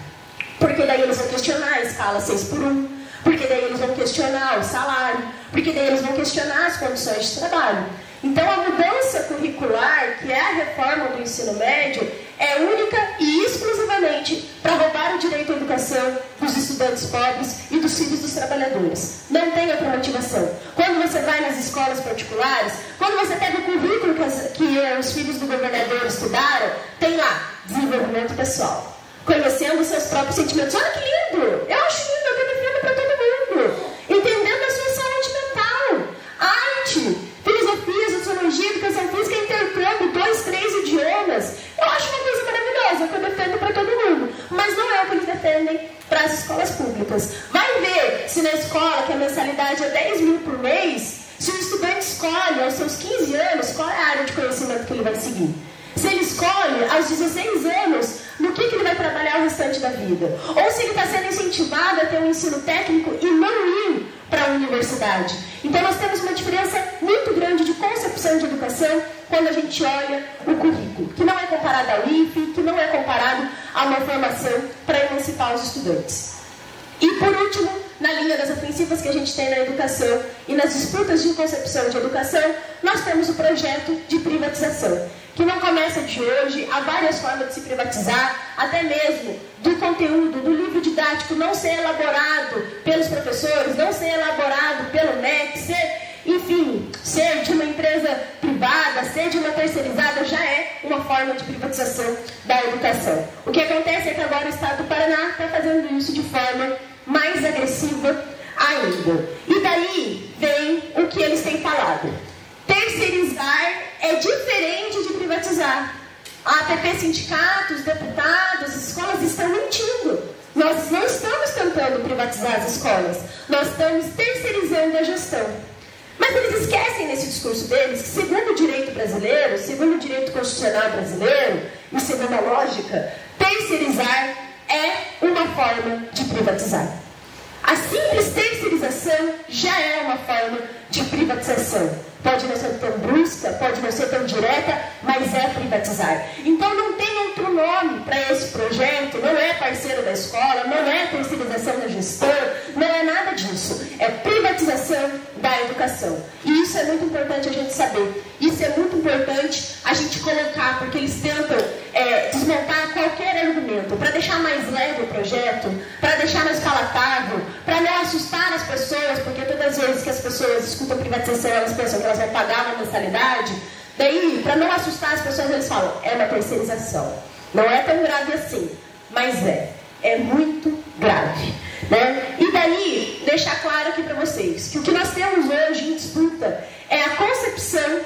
Porque daí eles vão questionar a escala 6x1, porque daí eles vão questionar o salário, porque daí eles vão questionar as condições de trabalho. Então a mudança curricular, que é a reforma do ensino médio, é única e exclusivamente para roubar o direito à educação dos estudantes pobres e dos filhos dos trabalhadores. Não tem outra motivação. Quando você vai nas escolas particulares, quando você pega o currículo que os filhos do governador estudaram, tem lá, desenvolvimento pessoal, conhecendo os seus próprios sentimentos. Olha que lindo! Eu acho lindo, eu defendo para todo mundo. Entendendo a sua saúde mental, arte, filosofia, sociologia, educação física, intercâmbio, 2, 3 idiomas. Eu acho uma coisa maravilhosa, que eu defendo para todo mundo. Mas não é o que eles defendem para as escolas públicas. Vai ver se na escola, que a mensalidade é 10 mil por mês, se o estudante escolhe aos seus 15 anos qual é a área de conhecimento que ele vai seguir. Se ele escolhe aos 16 anos no que ele vai trabalhar o restante da vida. Ou se ele está sendo incentivado a ter um ensino técnico e não ir para a universidade. Então nós temos uma diferença muito grande de concepção de educação quando a gente olha o currículo, que não é comparado ao IFE, que não é comparado a uma formação para emancipar os estudantes. E, por último, na linha das ofensivas que a gente tem na educação e nas disputas de concepção de educação, nós temos o projeto de privatização, que não começa de hoje. Há várias formas de se privatizar, até mesmo do conteúdo, do livro didático não ser elaborado pelos professores, não ser elaborado pelo MEC, ser de uma empresa privada, ser de uma terceirizada, já é uma forma de privatização da educação. O que acontece é que agora o Estado do Paraná está fazendo isso de forma mais agressiva ainda. E daí vem o que eles têm falado. Terceirizar é diferente de privatizar. A APP, sindicatos, deputados, escolas estão mentindo. Nós não estamos tentando privatizar as escolas, nós estamos terceirizando a gestão. Mas eles esquecem nesse discurso deles que, segundo o direito brasileiro, segundo o direito constitucional brasileiro, e segundo a lógica, terceirizar é uma forma de privatizar. A simples terceirização já é uma forma de privatização. Pode não ser tão brusca, pode não ser tão direta, mas é privatizar. Então não tem outro nome para esse projeto, não é parceiro da escola, não é terceirização da gestão, não é nada disso. É privatização da educação. E isso é muito importante a gente saber. Isso é muito importante a gente colocar, porque eles tentam desmontar qualquer argumento para deixar mais leve o projeto, para deixar mais palatável, para não assustar as pessoas, porque todas as vezes que as pessoas escutam privatização, elas pensam que elas vão pagar uma mensalidade. Daí, para não assustar as pessoas, eles falam, é uma terceirização. Não é tão grave assim, mas é muito grave. Né? E daí, deixar claro aqui para vocês, que o que nós temos hoje em disputa é a concepção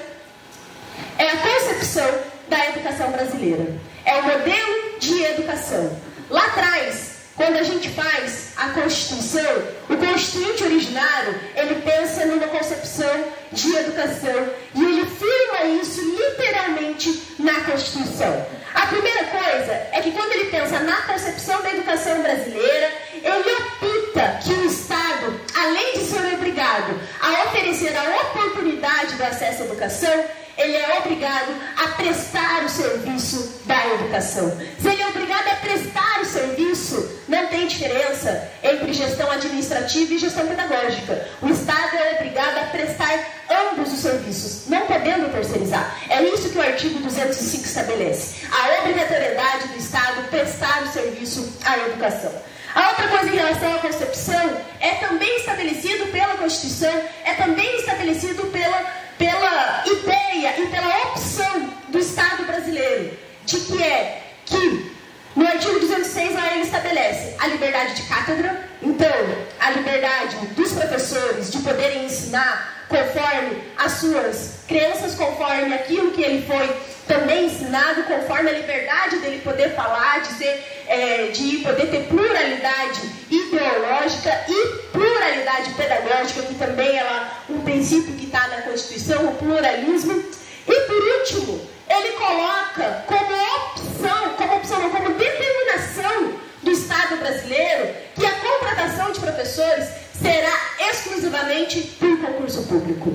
da educação brasileira. É o modelo de educação. Lá atrás, quando a gente faz a Constituição, o constituinte originário, ele pensa numa concepção de educação e ele firma isso literalmente na Constituição. A primeira coisa é que quando ele pensa na concepção da educação brasileira, ele opta que o Estado, além de ser obrigado a oferecer a oportunidade do acesso à educação, ele é obrigado a prestar o serviço da educação. Se ele é obrigado a prestar o serviço, não tem diferença entre gestão administrativa e gestão pedagógica. O Estado é obrigado a prestar ambos os serviços, não podendo terceirizar. É isso que o artigo 205 estabelece. A obrigatoriedade do Estado prestar o serviço à educação. A outra coisa em relação à concepção é também estabelecido pela Constituição, é também estabelecido pela ideia e pela opção do Estado brasileiro, de que no artigo 206 lá ele estabelece a liberdade de cátedra, então a liberdade dos professores de poderem ensinar conforme as suas crenças, conforme aquilo que ele foi também ensinado, conforme a liberdade dele poder falar, de poder ter pluralidade ideológica e pluralidade pedagógica, que também é um princípio que está na Constituição, o pluralismo. E por último, ele coloca como determinação do Estado brasileiro que a contratação de professores será exclusivamente por concurso público.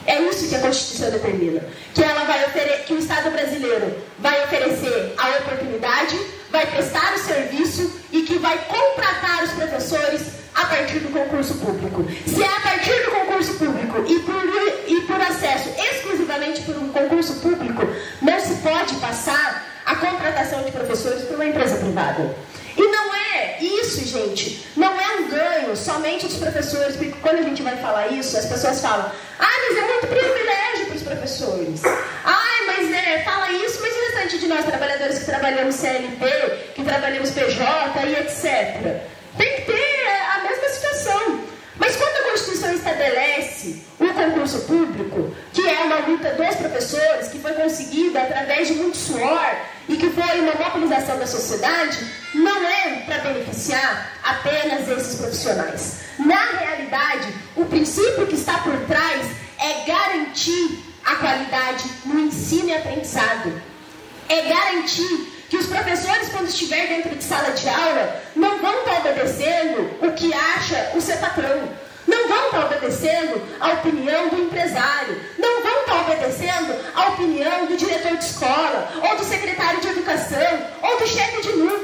É isso que a Constituição determina, que o Estado brasileiro vai oferecer a oportunidade, vai prestar o serviço e que vai contratar os professores a partir do concurso público. Se é a partir do concurso público e por acesso exclusivamente por um concurso público, não se pode passar a contratação de professores por uma empresa privada. E não é isso, gente, não é um ganho somente dos professores, porque quando a gente vai falar isso, as pessoas falam, mas é muito privilégio para os professores. Mas fala isso, mas e o restante de nós, trabalhadores que trabalhamos CLT, que trabalhamos PJ e etc. Tem que ter a mesma situação. Mas quando a Constituição estabelece o concurso público, que é uma luta dos professores, que foi conseguida através de muito suor e que foi uma mobilização da sociedade, não é para beneficiar apenas esses profissionais. Na realidade, o princípio que está por trás é garantir a qualidade no ensino e aprendizado. É garantir que os professores, quando estiver dentro de sala de aula, não vão estar obedecendo o que acha o seu patrão. Não vão estar obedecendo a opinião do empresário. Não vão estar obedecendo a opinião do diretor de escola, ou do secretário de educação, ou do chefe de núcleo.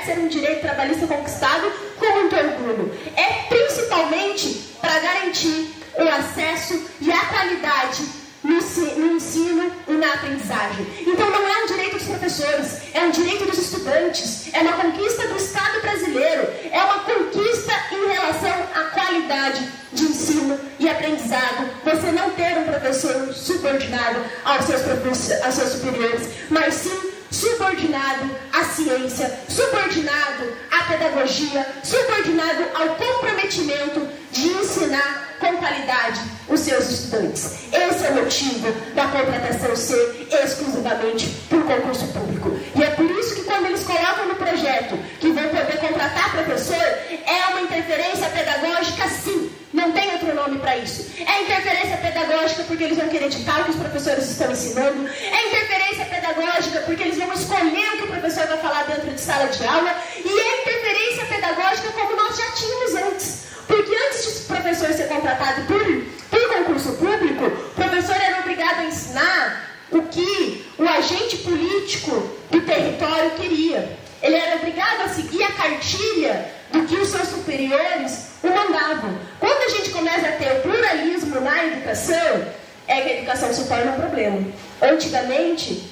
de ser um direito trabalhista conquistado com muito orgulho. É principalmente para garantir o acesso e a qualidade no ensino e na aprendizagem. Então não é um direito dos professores, é um direito dos estudantes, é uma conquista do Estado brasileiro, é uma conquista em relação à qualidade de ensino e aprendizado. Você não ter um professor subordinado aos seus superiores, mas sim subordinado à ciência, subordinado à pedagogia, subordinado ao comprometimento de ensinar com qualidade os seus estudantes. Esse é o motivo da contratação ser exclusivamente por concurso público. E é por isso que quando eles colocam no projeto que vão poder contratar professor, é uma interferência pedagógica sim. Não tem outro nome para isso. É interferência pedagógica porque eles vão querer ditar o que os professores estão ensinando. É interferência pedagógica porque eles vão escolher o que o professor vai falar dentro de sala de aula. E é interferência pedagógica como nós já tínhamos antes. Porque antes de o professor ser contratado por concurso público, o professor era obrigado a ensinar o que o agente político do território queria. Ele era obrigado a seguir a cartilha do que os seus superiores o mandavam. Quando a gente começa a ter o pluralismo na educação, é que a educação se torna um problema. Antigamente,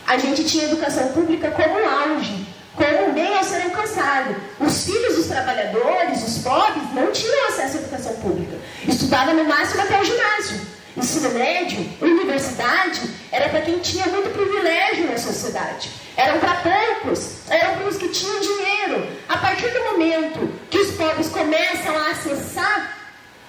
a gente tinha educação pública como um auge, como um bem a ser alcançado. Os filhos dos trabalhadores, os pobres, não tinham acesso à educação pública. Estudavam no máximo até o ginásio. Ensino médio, universidade, era para quem tinha muito privilégio na sociedade. Eram para poucos, eram para os que tinham dinheiro. A partir do momento que os pobres começam a acessar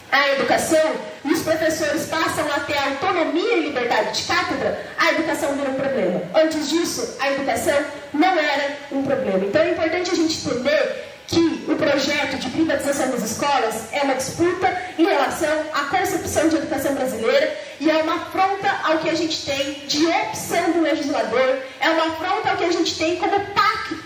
a educação e os professores passam a ter autonomia e liberdade de cátedra, a educação vira um problema. Antes disso, a educação não era um problema. Então é importante a gente entender que o projeto de privatização das escolas é uma disputa em relação à concepção de educação brasileira e é uma afronta ao que a gente tem de opção do legislador, é uma afronta ao que a gente tem como pacto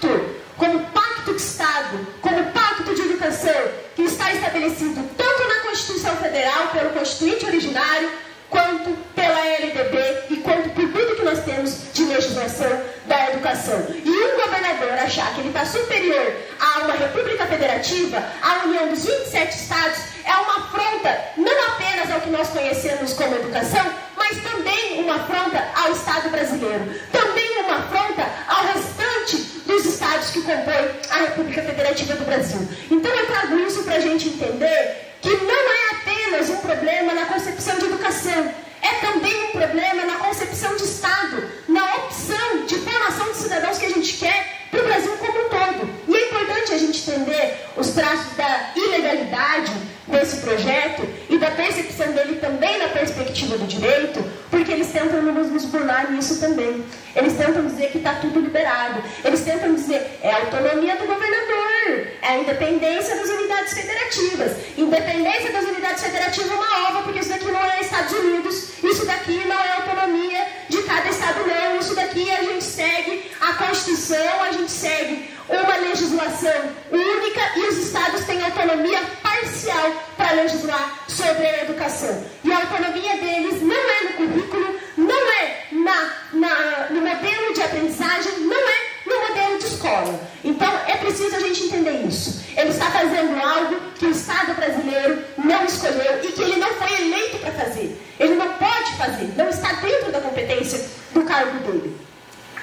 de Estado, como pacto de educação que está estabelecido tanto na Constituição Federal, pelo Constituinte originário, quanto pela LDB e quanto por tudo que nós temos de legislação da educação. E um governador achar que ele está superior a uma república federativa, à união dos 27 estados, é uma afronta não apenas ao que nós conhecemos como educação, mas também uma afronta ao Estado brasileiro, também uma afronta ao restante dos estados que compõem a República Federativa do Brasil. Então eu trago isso para a gente entender que não é apenas um problema na concepção de educação, é também um problema na concepção de Estado, na opção de formação de cidadãos que a gente quer para o Brasil como um todo. E é importante a gente entender os traços da ilegalidade desse projeto e da percepção dele também na perspectiva do direito, porque eles tentam nos burlar nisso também. Eles tentam dizer que está tudo liberado. Eles tentam dizer é a autonomia do governador, é a independência das unidades federativas. Independência das unidades federativas é uma obra, porque isso daqui não é Estados Unidos, isso daqui não é autonomia de cada estado não, isso daqui a gente segue a Constituição, a gente segue uma legislação única e os estados têm autonomia parcial para legislar sobre a educação. E a autonomia deles não é no currículo, não é no modelo de aprendizagem, não é no modelo de escola. Então é preciso a gente entender isso. Ele está fazendo algo que o Estado brasileiro não escolheu e que ele não foi eleito para fazer. Ele não pode fazer, não está dentro da competência do cargo dele.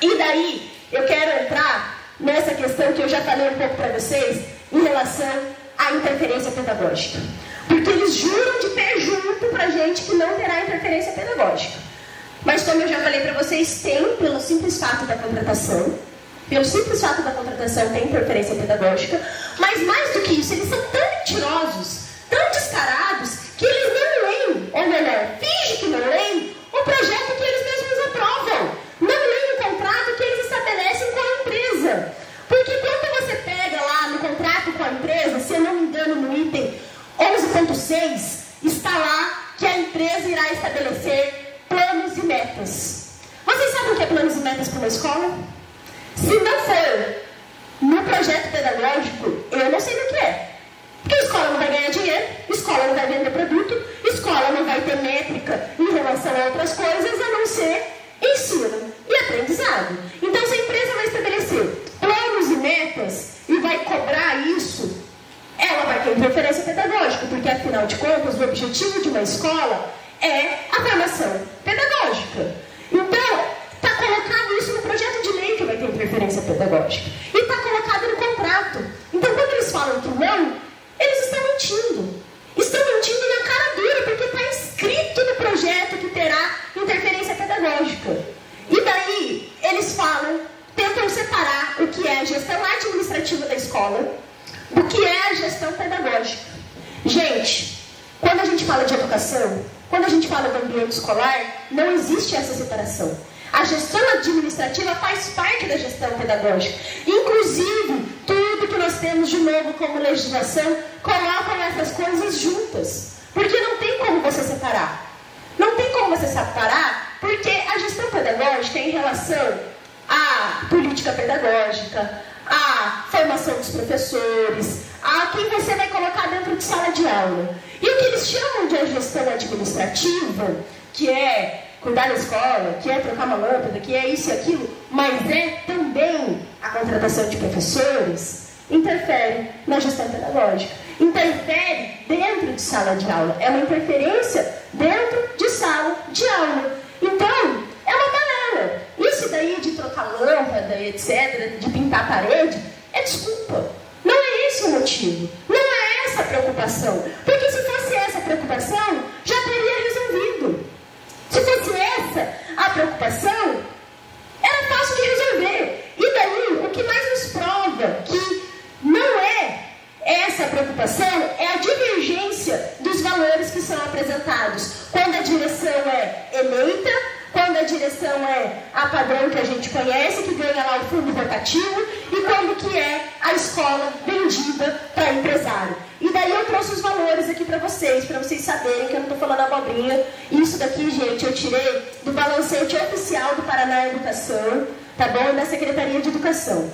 E daí eu quero entrar nessa questão que eu já falei um pouco para vocês em relação à interferência pedagógica. Porque eles juram de pé junto para a gente que não terá interferência pedagógica. Mas como eu já falei para vocês, tem pelo simples fato da contratação. Pelo simples fato da contratação tem interferência pedagógica. Mas mais do que isso, eles são tão mentirosos, tão descarados, que eles não leem, ou melhor, fingem que não leem, o projeto que eles mesmos aprovam. Não leem o contrato que eles estabelecem com a empresa. Porque quando você pega lá no contrato com a empresa, se eu não me engano no item 11.6, está lá que a empresa irá estabelecer planos e metas. Vocês sabem o que é planos e metas para uma escola? Se não for no projeto pedagógico, eu não sei o que é. Porque a escola não vai ganhar dinheiro, a escola não vai vender produto, a escola não vai ter métrica em relação a outras coisas, a não ser ensino e aprendizado. Então, se a empresa vai estabelecer planos e metas porque afinal de contas o objetivo de uma escola é a formação pedagógica. Então, está colocado isso no projeto de lei que vai ter interferência pedagógica. E está colocado no contrato. Então, quando eles falam que não, eles estão mentindo. Estão mentindo na cara dura, porque está escrito no projeto que terá interferência pedagógica. E daí, eles falam, tentam separar o que é a gestão administrativa da escola do que é a gestão pedagógica. Gente, quando a gente fala de educação, quando a gente fala do ambiente escolar, não existe essa separação. A gestão administrativa faz parte da gestão pedagógica. Inclusive, tudo que nós temos de novo como legislação colocam essas coisas juntas. Porque não tem como você separar. Não tem como você separar, porque a gestão pedagógica é em relação à política pedagógica, à formação dos professores, a quem você vai colocar dentro de sala de aula. E o que eles chamam de gestão administrativa, que é cuidar da escola, que é trocar uma lâmpada, que é isso e aquilo, mas é também a contratação de professores, interfere na gestão pedagógica. Interfere dentro de sala de aula. É uma interferência dentro de sala de aula. Então, é uma balela. Isso daí de trocar lâmpada, etc., de pintar a parede, é desculpa. Não é esse o motivo. Não é essa a preocupação. Porque se fosse essa a preocupação, já teria resolvido. Se fosse essa a preocupação, era fácil de resolver. E daí, o que mais nos prova que não é essa a preocupação é a divergência dos valores que são apresentados. Quando a direção é eleita, quando a direção é a padrão que a gente conhece, que ganha lá o fundo rotativo, e quando que é a escola vendida para empresário. E daí eu trouxe os valores aqui para vocês saberem que eu não estou falando abobrinha. Isso daqui, gente, eu tirei do balancete oficial do Paraná Educação, tá bom? Da Secretaria de Educação.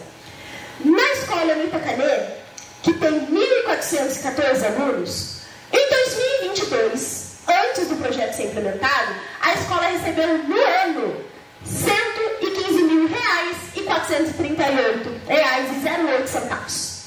Na escola Anitta-Canê, que tem 1.414 alunos, em 2022, antes do projeto ser implementado, a escola recebeu no ano R$115.438,08.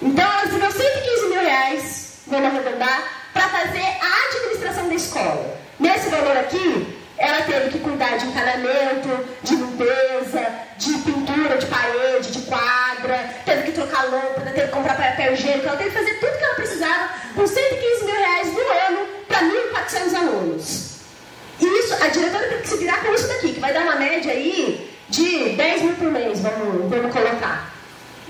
Então, ela recebeu R$115.000, vamos arredondar, para fazer a administração da escola. Nesse valor aqui, ela teve que cuidar de encanamento, de limpeza, de pintura de parede, de quadra, teve que trocar lâmpada, teve que comprar papel higiênico, ela teve que fazer tudo que ela precisava com R$115.000 no ano para 1.400 alunos. E isso, a diretora tem que se virar com isso daqui, que vai dar uma média aí de 10 mil por mês, vamos colocar.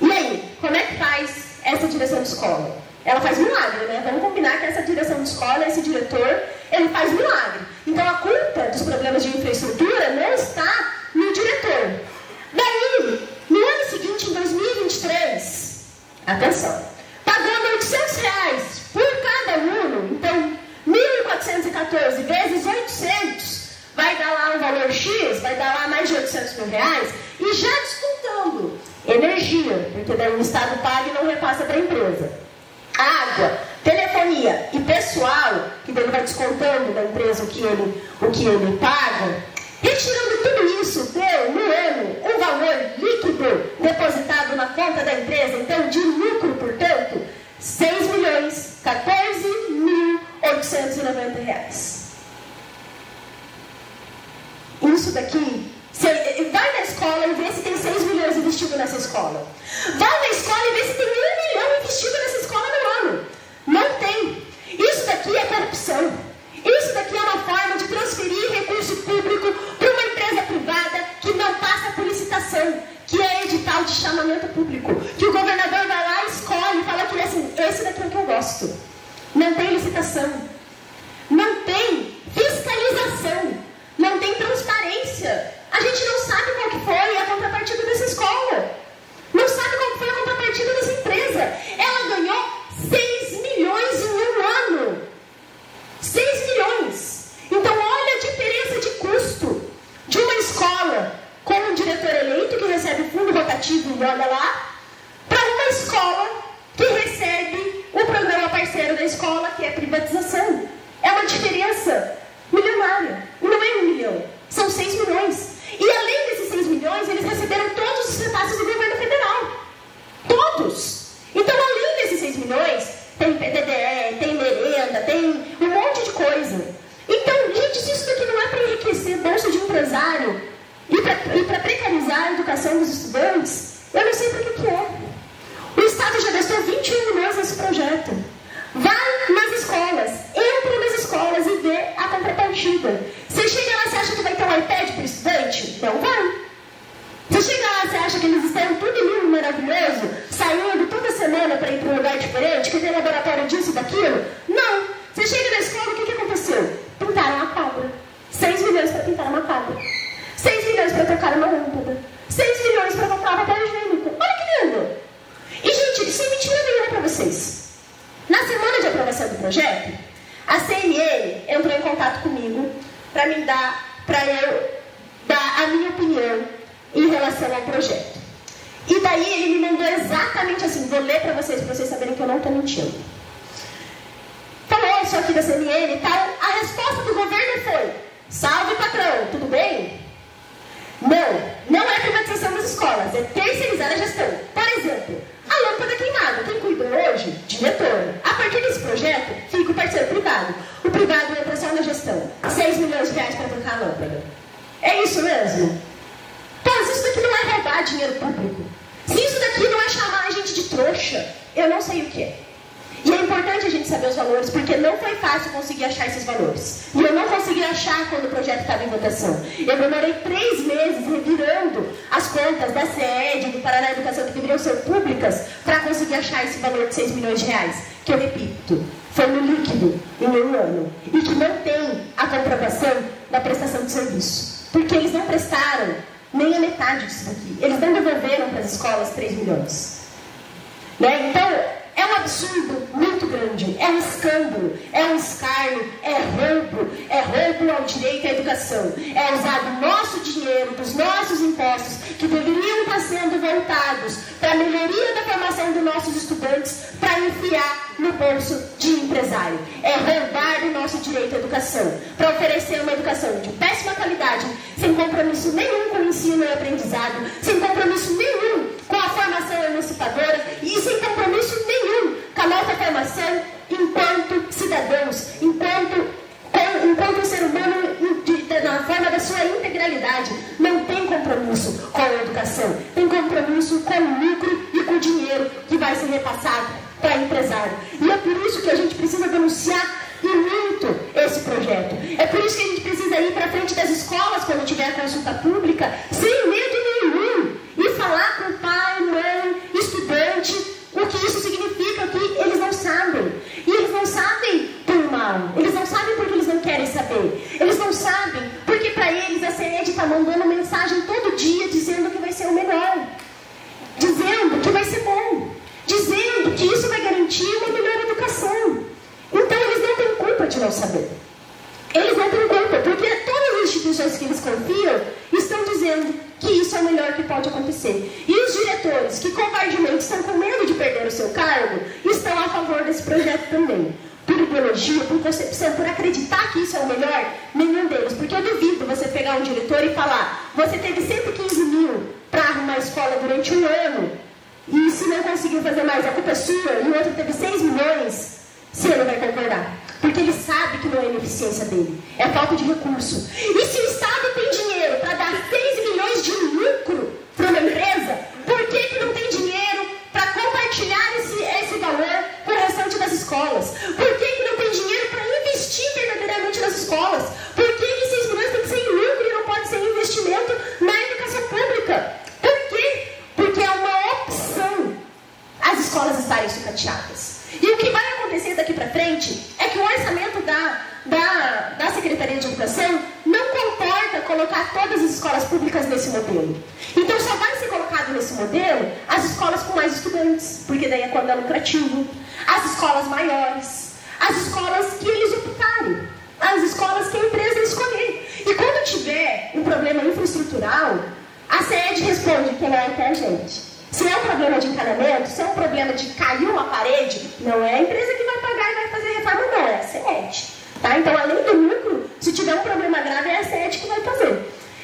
E aí, como é que faz essa direção de escola? Ela faz milagre, né? Vamos combinar que essa direção de escola, esse diretor, ele faz milagre. Então a culpa dos problemas de infraestrutura não está no diretor. Daí, no ano seguinte, em 2023, atenção, pagando R$800 por cada aluno, então 1.414 vezes 800, vai dar lá um valor X, vai dar lá mais de R$800.000, e já descontando energia, porque daí o Estado paga e não repassa para a empresa. Água, telefonia e pessoal, que daí vai descontando da empresa o que ele paga, retirando tudo isso, deu no ano um valor líquido depositado na conta da empresa, então de lucro, portanto, R$6.014.890. Isso daqui, vai na escola e vê se tem 6 milhões investido nessa escola. Vai na escola e vê se tem 1 milhão investido nessa escola no ano. Não tem. Isso daqui é corrupção. Isso daqui é uma forma de transferir recurso público para uma empresa privada que não passa por licitação, que é edital de chamamento público, que o governador vai lá e escolhe e fala que assim, esse daqui é o que eu gosto. Não tem licitação. Não tem fiscalização. Não tem transparência. A gente não sabe qual que foi a contrapartida dessa escola. Não sabe qual foi a contrapartida dessa empresa. Ela ganhou 6 milhões em um ano. 6 milhões. Então, olha a diferença de custo de uma escola com um diretor eleito que recebe fundo rotativo e olha lá, para uma escola que recebe o programa parceiro da escola, que é privatização. É uma diferença milionária. Não é 1 milhão, são 6 milhões. E além desses 6 milhões, eles receberam todos os repasses do governo federal. Todos. Então, além desses 6 milhões, tem PDDE, tem merenda, projeto, a CNN entrou em contato comigo para eu dar a minha opinião em relação ao projeto. E daí ele me mandou exatamente assim, vou ler para vocês saberem que eu não estou mentindo. Falou isso aqui da CNN e tal. A resposta do governo foi: salve patrão, tudo bem? Não é privatização das escolas, é terceirizar a gestão. Por exemplo, a lâmpada queimada, quem cuidou hoje? Diretor. A partir desse projeto, fica o parceiro privado. O privado entra só na gestão. 6 milhões de reais para trocar a lâmpada. É isso mesmo? Mas isso daqui não é roubar dinheiro público. Se isso daqui não é chamar a gente de trouxa, eu não sei o que é. E é importante a gente saber os valores, porque não foi fácil conseguir achar esses valores. E eu não consegui achar quando o projeto estava em votação. Eu demorei 3 meses revirando as contas da SED, do Paraná Educação, que deveriam ser públicas, para conseguir achar esse valor de 6 milhões de reais. Que eu repito, foi no líquido, em 1 ano. E que não tem a comprovação da prestação de serviço. Porque eles não prestaram nem a metade disso daqui. Eles não devolveram para as escolas 3 milhões. Né? Então, é um absurdo muito grande, é um escândalo, é um escárnio, é roubo ao direito à educação. É usar o nosso dinheiro, dos nossos impostos, que deveriam estar sendo voltados para a melhoria da formação dos nossos estudantes, para enfiar no bolso de empresário. É roubar o nosso direito à educação, para oferecer uma educação de péssima qualidade, sem compromisso nenhum com o ensino e aprendizado, sem compromisso nenhum com a formação emancipadora e sem compromisso nenhum com a nossa formação enquanto cidadãos, enquanto ser humano na forma da sua integralidade. Não tem compromisso com a educação, tem compromisso com o lucro e com o dinheiro que vai ser repassado para empresário. E é por isso que a gente precisa denunciar e muito esse projeto. É por isso que a gente precisa ir para frente das escolas quando tiver consulta pública, sem medo nenhum, e falar com o pai, mãe, estudante, o que isso significa, que eles não sabem. E eles não sabem por mal. Eles não sabem porque eles não querem saber. Eles não sabem porque para eles a CED está mandando mensagem todo dia dizendo que vai ser o melhor. Dizendo que vai ser bom. Dizendo que isso vai garantir uma melhor educação. Então eles não têm culpa de não saber. Eles não têm culpa, porque todas as instituições que eles confiam estão dizendo que isso é o melhor que pode acontecer. E os diretores, que covardemente estão com medo de perder o seu cargo, estão a favor desse projeto também. Por ideologia, por concepção, por acreditar que isso é o melhor, nenhum deles. Porque eu duvido você pegar um diretor e falar: você teve 115 mil para arrumar a escola durante 1 ano, e se não conseguiu fazer mais, a culpa é sua, e o outro teve 6 milhões, se ele vai concordar. Porque ele sabe que não é ineficiência dele, é falta de recurso. E se o Estado tem dinheiro para dar 6 milhões de lucro para uma empresa, por que não tem dinheiro para compartilhar esse valor com o restante das escolas? Por que não tem dinheiro para investir verdadeiramente nas escolas? Por que 6 milhões tem que ser em lucro e não pode ser investimento na educação pública? Por quê? Porque é uma opção as escolas estarem sucateadas. E o que vai acontecer daqui para frente é que o orçamento da Secretaria de Educação não comporta colocar todas as escolas públicas nesse modelo. Então só vai ser colocado nesse modelo as escolas com mais estudantes, porque daí é quando é lucrativo, as escolas maiores, as escolas que eles optarem, as escolas que a empresa escolher. E quando tiver um problema infraestrutural, a SED responde que ela é a gente. Se é um problema de encanamento, se é um problema de cair uma parede, não é a empresa que vai pagar e vai fazer reforma, não, é a SED. Tá? Então, além do lucro, se tiver um problema grave, é a SED que vai fazer.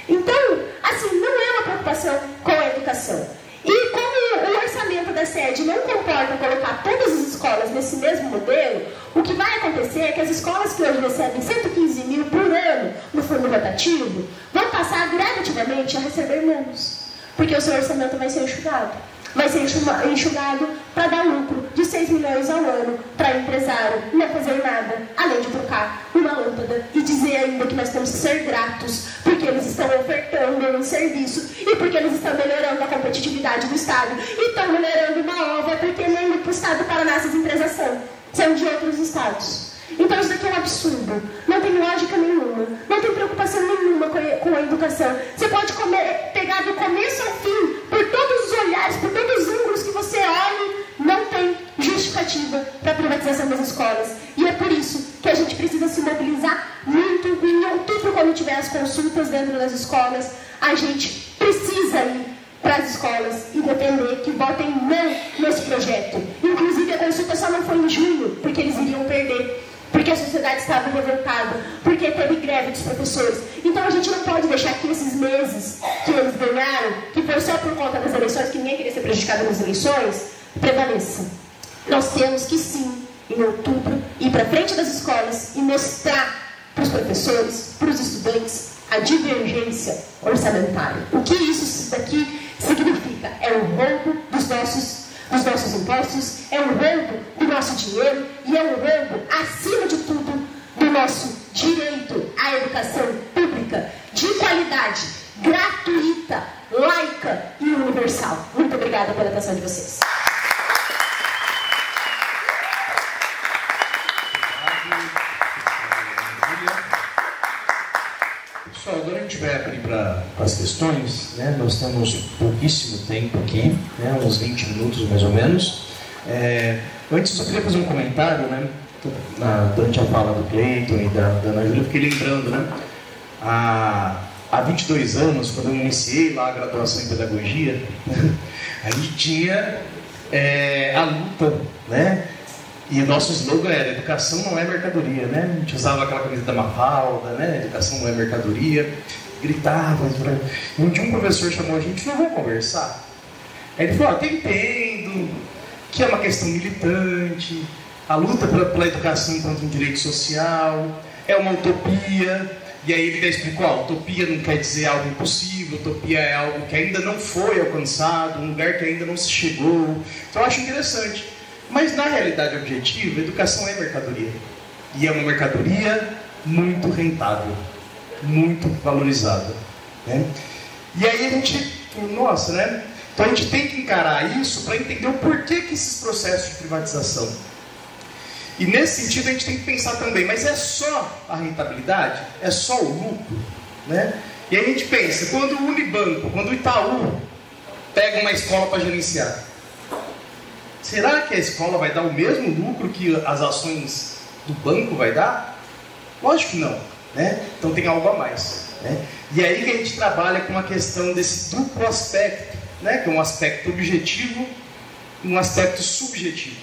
Então, assim, não é uma preocupação com a educação. E como o orçamento da SED não comporta colocar todas as escolas nesse mesmo modelo, o que vai acontecer é que as escolas que hoje recebem 115 mil por ano no fundo rotativo vão passar gradativamente a receber menos. Porque o seu orçamento vai ser enxugado. Vai ser enxugado para dar lucro de 6 milhões ao ano para empresário não fazer nada, além de trocar uma lâmpada e dizer ainda que nós temos que ser gratos porque eles estão ofertando um serviço e porque eles estão melhorando a competitividade do Estado e estão melhorando uma obra, porque nem para o Estado do Paraná essas empresas são de outros estados. Então isso daqui é um absurdo, não tem lógica nenhuma, não tem preocupação nenhuma com a educação. Você pode pegar do começo ao fim, por todos os olhares, por todos os ângulos que você olhe, não tem justificativa para a privatização das escolas. E é gente precisa se mobilizar muito. Em outubro, quando tiver as consultas dentro das escolas, a gente precisa ir para as escolas e defender que votem não nesse projeto. Inclusive, a consulta só não foi em junho, porque eles iriam perder, porque a sociedade estava revoltada, porque teve greve dos professores. Então, a gente não pode deixar que esses meses que eles ganharam, que foi só por conta das eleições, que ninguém queria ser prejudicado nas eleições, prevaleça. Nós temos que, sim, em outubro, ir para frente das escolas e mostrar para os professores, para os estudantes, a divergência orçamentária. O que isso daqui significa? É o roubo dos nossos impostos, é o roubo do nosso dinheiro e é o roubo, acima de tudo, do nosso direito à educação pública, de qualidade, gratuita, laica e universal. Muito obrigada pela atenção de vocês. Pessoal, agora a gente vai abrir para as questões, né? Nós temos pouquíssimo tempo aqui, né? Uns 20 minutos mais ou menos. Antes, eu queria fazer um comentário, né? Durante a fala do Cleiton e da Ana Júlia, eu fiquei lembrando, né? Há 22 anos, quando eu iniciei lá a graduação em pedagogia, a gente tinha a luta, né? E o nosso slogan era: educação não é mercadoria, né? A gente usava aquela camisa da Mafalda, né? Educação não é mercadoria. Gritava. E um dia um professor chamou a gente e falou: vamos conversar? Aí ele falou: eu entendo que é uma questão militante, a luta pela educação enquanto um direito social, é uma utopia. E aí ele explicou: utopia não quer dizer algo impossível, utopia é algo que ainda não foi alcançado, um lugar que ainda não se chegou. Então eu acho interessante. Mas na realidade objetiva, a educação é mercadoria. E é uma mercadoria muito rentável, muito valorizada, né? E aí a gente, nossa, né? Então a gente tem que encarar isso para entender o porquê que esses processos de privatização. E nesse sentido a gente tem que pensar também, mas é só a rentabilidade? É só o lucro? Né? E aí a gente pensa, quando o Unibanco, quando o Itaú pega uma escola para gerenciar, será que a escola vai dar o mesmo lucro que as ações do banco vai dar? Lógico que não, né? Então tem algo a mais, né? E aí que a gente trabalha com a questão desse duplo aspecto, né? Que é um aspecto objetivo e um aspecto subjetivo.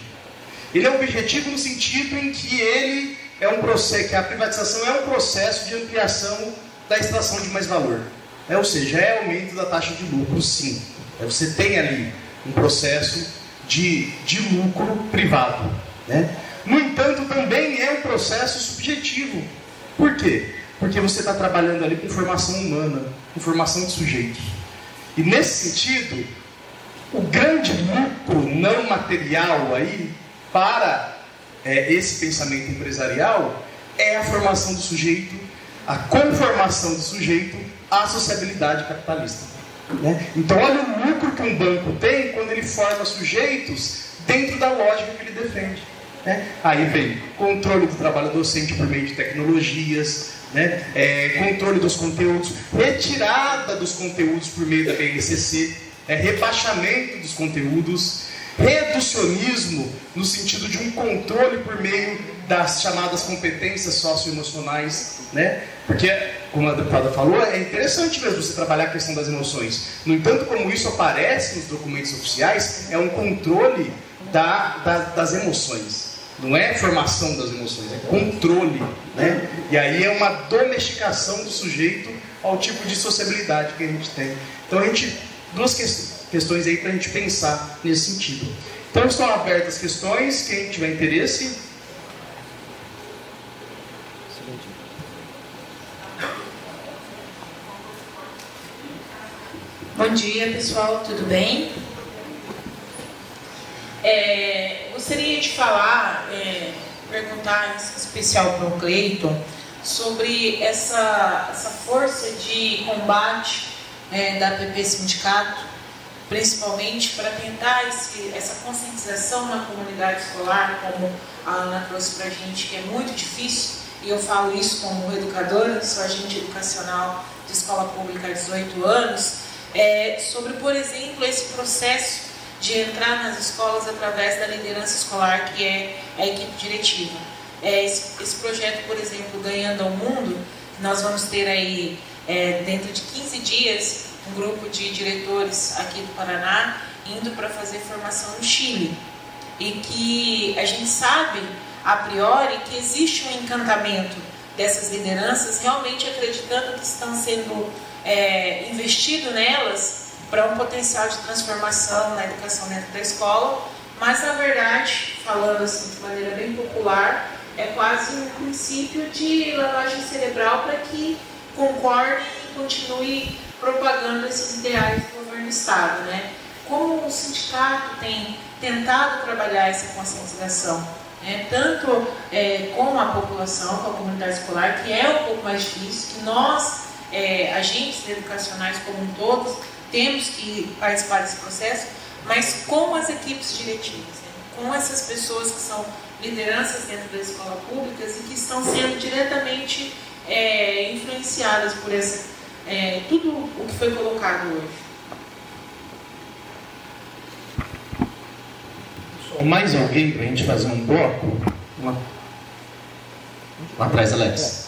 Ele é objetivo no sentido em que ele é um processo, que a privatização é um processo de ampliação da extração de mais valor, né? Ou seja, é aumento da taxa de lucro, sim. Você tem ali um processo de lucro privado, né? No entanto, também é um processo subjetivo. Por quê? Porque você está trabalhando ali com formação humana, com formação de sujeitos. E nesse sentido, o grande lucro não material aí para esse pensamento empresarial é a formação do sujeito, a conformação do sujeito à sociabilidade capitalista, né? Então olha o lucro que um banco tem quando ele forma sujeitos dentro da lógica que ele defende, né? Aí vem controle do trabalho docente por meio de tecnologias, né? Controle dos conteúdos, retirada dos conteúdos por meio da BNCC, rebaixamento dos conteúdos, reducionismo no sentido de um controle por meio das chamadas competências socioemocionais, né? Porque, como a deputada falou, é interessante mesmo você trabalhar a questão das emoções. No entanto, como isso aparece nos documentos oficiais, é um controle das emoções. Não é formação das emoções, é controle, né? E aí é uma domesticação do sujeito ao tipo de sociabilidade que a gente tem. Então, duas questões aí para a gente pensar nesse sentido. Então, estão abertas questões, quem tiver interesse. Bom dia, pessoal, tudo bem? Gostaria de falar, perguntar em especial para o Cleiton sobre essa força de combate da PP Sindicato, principalmente para tentar essa conscientização na comunidade escolar, como a Ana trouxe para a gente, que é muito difícil, e eu falo isso como educadora, sou agente educacional de escola pública há 18 anos, sobre, por exemplo, esse processo de entrar nas escolas através da liderança escolar, que é a equipe diretiva. esse projeto, por exemplo, Ganhando ao Mundo, nós vamos ter aí, dentro de 15 dias, um grupo de diretores aqui do Paraná indo para fazer formação no Chile. E que a gente sabe, a priori, que existe um encantamento dessas lideranças, realmente acreditando que estão sendo investido nelas para um potencial de transformação na educação dentro da escola, mas na verdade, falando assim de maneira bem popular, é quase um princípio de lavagem cerebral para que concorde e continue propagando esses ideais do governo do Estado, né? Como o sindicato tem tentado trabalhar essa conscientização, tanto com a população, com a comunidade escolar, que é um pouco mais difícil, que nós, agentes educacionais como um todo, temos que participar desse processo, mas com as equipes diretivas, com essas pessoas que são lideranças dentro da escola pública e que estão sendo diretamente influenciadas por tudo o que foi colocado hoje. Mais alguém para a gente fazer um bloco? Lá atrás, Alex.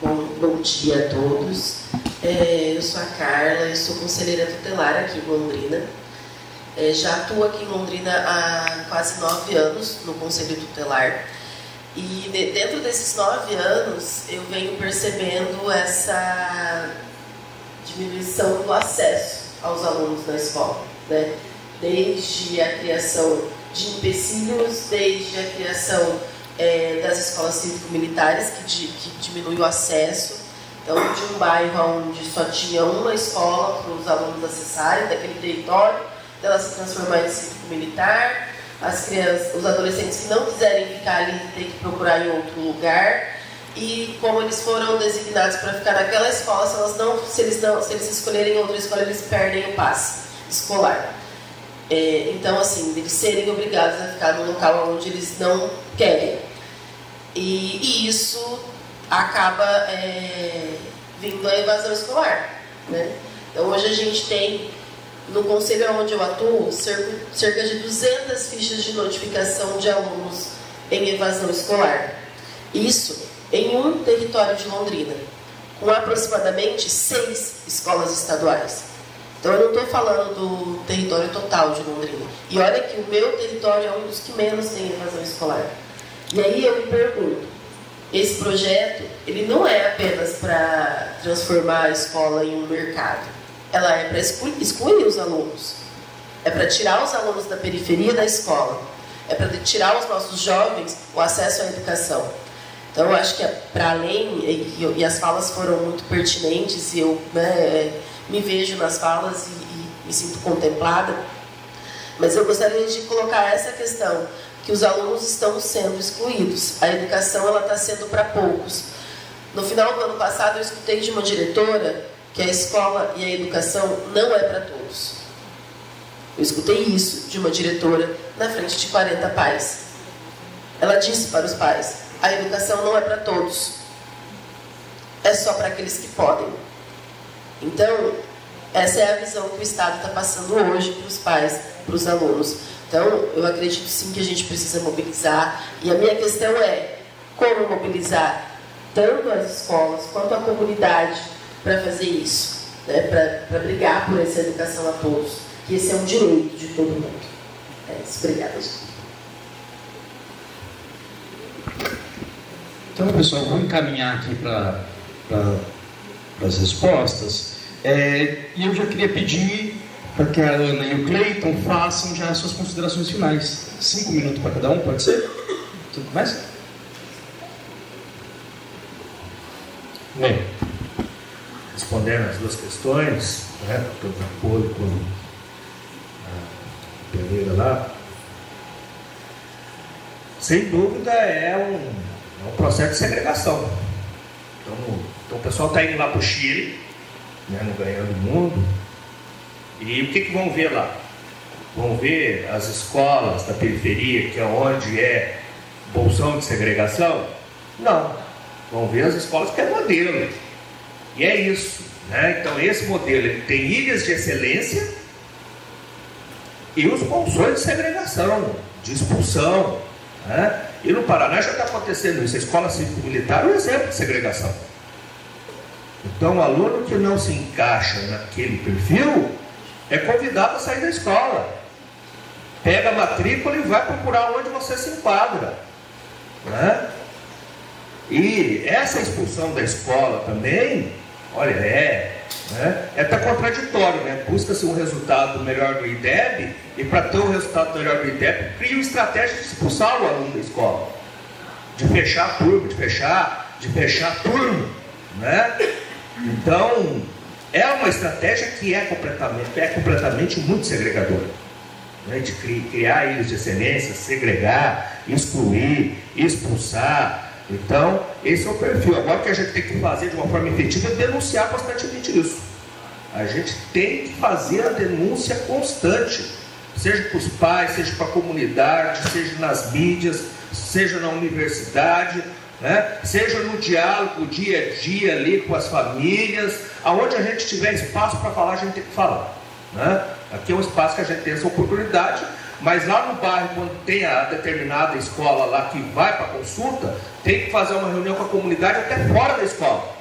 Bom dia a todos. Eu sou a Carla, eu sou conselheira tutelar aqui em Londrina. Já atuo aqui em Londrina há quase 9 anos no Conselho Tutelar. E dentro desses 9 anos eu venho percebendo essa diminuição do acesso aos alunos na escola, né? Desde a criação de empecilhos, desde a criação das escolas cívico-militares, que diminui o acesso. Então, de um bairro onde só tinha uma escola para os alunos acessarem daquele território, dela se transformar em cívico-militar, os adolescentes que não quiserem ficar ali têm que procurar em outro lugar, e como eles foram designados para ficar naquela escola, se eles escolherem outra escola, eles perdem o passe escolar. Então, assim, eles serem obrigados a ficar no local onde eles não querem. E isso acaba vindo a evasão escolar, né? Então, hoje a gente tem, no conselho onde eu atuo, cerca de 200 fichas de notificação de alunos em evasão escolar. Isso em um território de Londrina, com aproximadamente 6 escolas estaduais. Então, eu não estou falando do território total de Londrina. E olha que o meu território é um dos que menos tem evasão escolar. E aí eu me pergunto, esse projeto, ele não é apenas para transformar a escola em um mercado. Ela é para excluir os alunos. É para tirar os alunos da periferia da escola. É para tirar os nossos jovens o acesso à educação. Então, eu acho que para além, e as falas foram muito pertinentes, e eu me vejo nas falas e me sinto contemplada, mas eu gostaria de colocar essa questão, que os alunos estão sendo excluídos. A educação está sendo para poucos. No final do ano passado, eu escutei de uma diretora que a escola e a educação não é para todos. Eu escutei isso de uma diretora na frente de 40 pais. Ela disse para os pais, a educação não é para todos. É só para aqueles que podem. Então, essa é a visão que o Estado está passando hoje para os pais, para os alunos. Então, eu acredito sim que a gente precisa mobilizar. E a minha questão é como mobilizar tanto as escolas quanto a comunidade para fazer isso, né? Para brigar por essa educação a todos, que esse é um direito de todo mundo. É isso. Obrigada, gente. Então, pessoal, vou encaminhar aqui para as respostas. E eu já queria pedir para que a Ana e o Cleiton façam já as suas considerações finais. 5 minutos para cada um, pode ser? Tudo começa? Bem, respondendo as duas questões, né, estou de acordo com a Pereira lá, sem dúvida é um processo de segregação. Então o pessoal está indo lá para o Chile, né, no Ganhando o Mundo, e o que vão ver lá? Vão ver as escolas da periferia, que é onde é bolsão de segregação? Não. Vão ver as escolas que é modelo. E é isso, né? Então esse modelo ele tem ilhas de excelência e os bolsões de segregação. de expulsão, né? E no Paraná já está acontecendo isso. A escola cívico-militar é um exemplo de segregação. Então, o aluno que não se encaixa naquele perfil é convidado a sair da escola. Pega a matrícula e vai procurar onde você se enquadra, né? E essa expulsão da escola também, olha, é até contraditório, né? Busca-se um resultado melhor do IDEB, e para ter um resultado melhor do IDEB, cria uma estratégia de expulsar o aluno da escola, de fechar a turma, de fechar turno, né? Então, é uma estratégia que é completamente muito segregadora, né? De criar ilhas de excelência, segregar, excluir, expulsar. Então, esse é o perfil. Agora, o que a gente tem que fazer de uma forma efetiva é denunciar constantemente isso. A gente tem que fazer a denúncia constante, seja para os pais, seja para a comunidade, seja nas mídias, seja na universidade, né? Seja no diálogo dia a dia ali com as famílias. Aonde a gente tiver espaço para falar, a gente tem que falar, né? Aqui é um espaço que a gente tem essa oportunidade. Mas lá no bairro, quando tem a determinada escola lá que vai para consulta, tem que fazer uma reunião com a comunidade até fora da escola.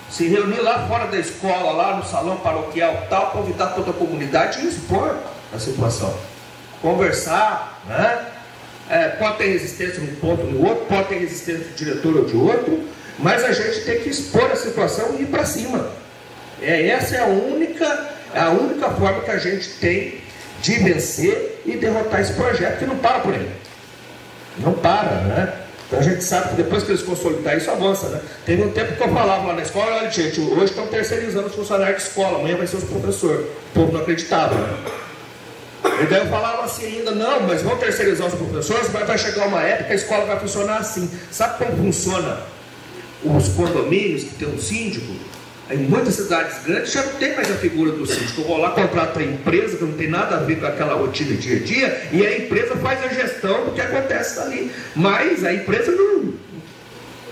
Se reunir lá fora da escola, lá no salão paroquial tal, convidar toda a comunidade e expor a situação. Conversar, né? Pode ter resistência de um ponto no outro, pode ter resistência de diretor ou de outro, mas a gente tem que expor a situação e ir para cima. Essa é a única forma que a gente tem de vencer e derrotar esse projeto, que não para por aí. Não para, né? Então a gente sabe que depois que eles consolidarem isso, avança, né? Teve um tempo que eu falava lá na escola, olha gente, hoje estão terceirizando os funcionários de escola, amanhã vai ser os professores. O povo não acreditava, né? E daí eu falava assim ainda, não, mas vão terceirizar os professores, mas vai chegar uma época que a escola vai funcionar assim. Sabe como funciona os condomínios que tem um síndico? Em muitas cidades grandes já não tem mais a figura do síndico. Eu vou lá, contrato a empresa, que não tem nada a ver com aquela rotina dia a dia, e a empresa faz a gestão do que acontece ali. Mas a empresa não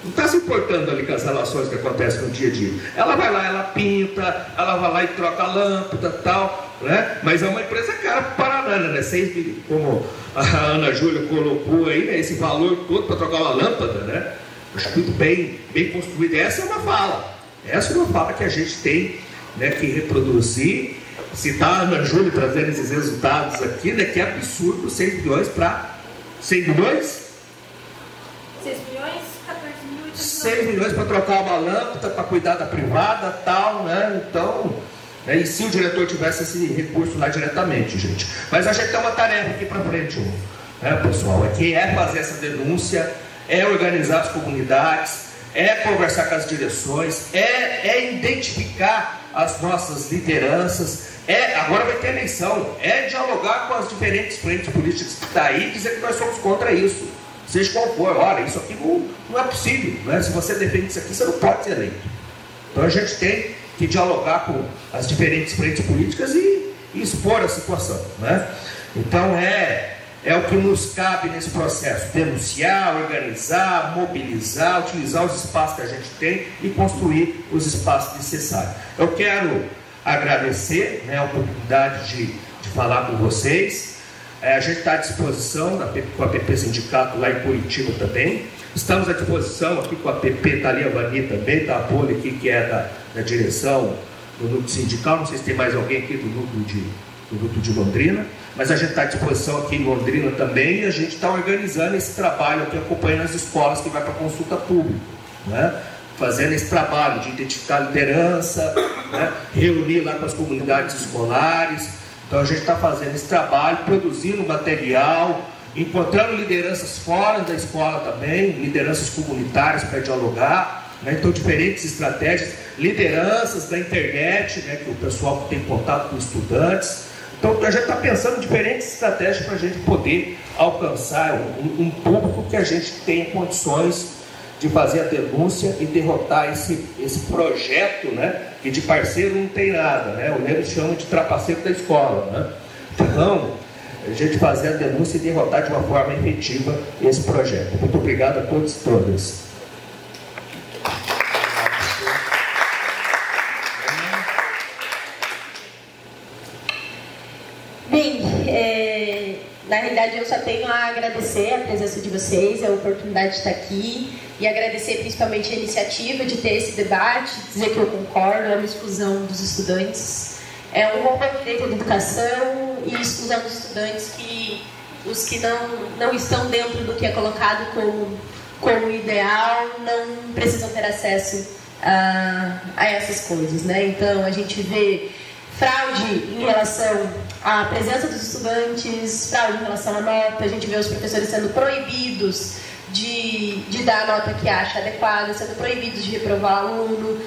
está se importando ali com as relações que acontecem no dia a dia. Ela vai lá, ela pinta, ela vai lá e troca a lâmpada e tal, né? Mas é uma empresa cara para o Paraná, né? Como a Ana Júlia colocou aí, né? Esse valor todo para trocar uma lâmpada, né? Acho muito bem construído. Essa é uma fala. Essa é uma fala que a gente tem, né, que reproduzir. Citar a Ana Júlia trazendo esses resultados aqui, né, que é absurdo, 6 milhões para... 100 milhões? 6 milhões, 14 mil... 6 milhões para trocar uma lâmpada, para cuidar da privada, tal, né? Então, né, e se o diretor tivesse esse recurso lá diretamente, gente. Mas a gente tem uma tarefa aqui para frente, né, pessoal? Aqui é fazer essa denúncia, é organizar as comunidades, é conversar com as direções, é identificar as nossas lideranças, agora vai ter eleição, é dialogar com as diferentes frentes políticas que estão aí e dizer que nós somos contra isso, seja qual for. Olha, isso aqui não é possível, né? Se você defende isso aqui, você não pode ser eleito. Então a gente tem que dialogar com as diferentes frentes políticas e expor a situação, né? Então é o que nos cabe nesse processo: denunciar, organizar, mobilizar, utilizar os espaços que a gente tem e construir os espaços necessários. Eu quero agradecer, né, a oportunidade de falar com vocês. A gente está à disposição com a PP Sindicato lá em Curitiba também. Estamos à disposição aqui com a PP, está ali a Vani também, está a Poli aqui, que é da direção do núcleo sindical. Não sei se tem mais alguém aqui do núcleo de Londrina, mas a gente está à disposição aqui em Londrina também, e a gente está organizando esse trabalho aqui, acompanhando as escolas que vai para consulta pública, né? Fazendo esse trabalho de identificar a liderança, né? Reunir lá com as comunidades escolares. Então a gente está fazendo esse trabalho, produzindo material, encontrando lideranças fora da escola também, lideranças comunitárias para dialogar, né? Então diferentes estratégias, lideranças da internet, né? Que o pessoal tem contato com estudantes. Então a gente está pensando em diferentes estratégias para a gente poder alcançar um público que a gente tenha condições de fazer a denúncia e derrotar esse projeto, né, que de parceiro não tem nada, né? O Lemos chama de trapaceiro da escola, né? Então, a gente fazer a denúncia e derrotar de uma forma efetiva esse projeto. Muito obrigado a todos e todas. Bem, Na realidade, eu só tenho a agradecer a presença de vocês, a oportunidade de estar aqui e agradecer principalmente a iniciativa de ter esse debate, dizer que eu concordo, é uma exclusão dos estudantes, é um rompimento da educação e exclusão dos estudantes, que os que não estão dentro do que é colocado como ideal não precisam ter acesso a essas coisas, né? Então, a gente vê fraude em relação à presença dos estudantes, fraude em relação à nota, a gente vê os professores sendo proibidos de dar a nota que acha adequada, sendo proibidos de reprovar aluno,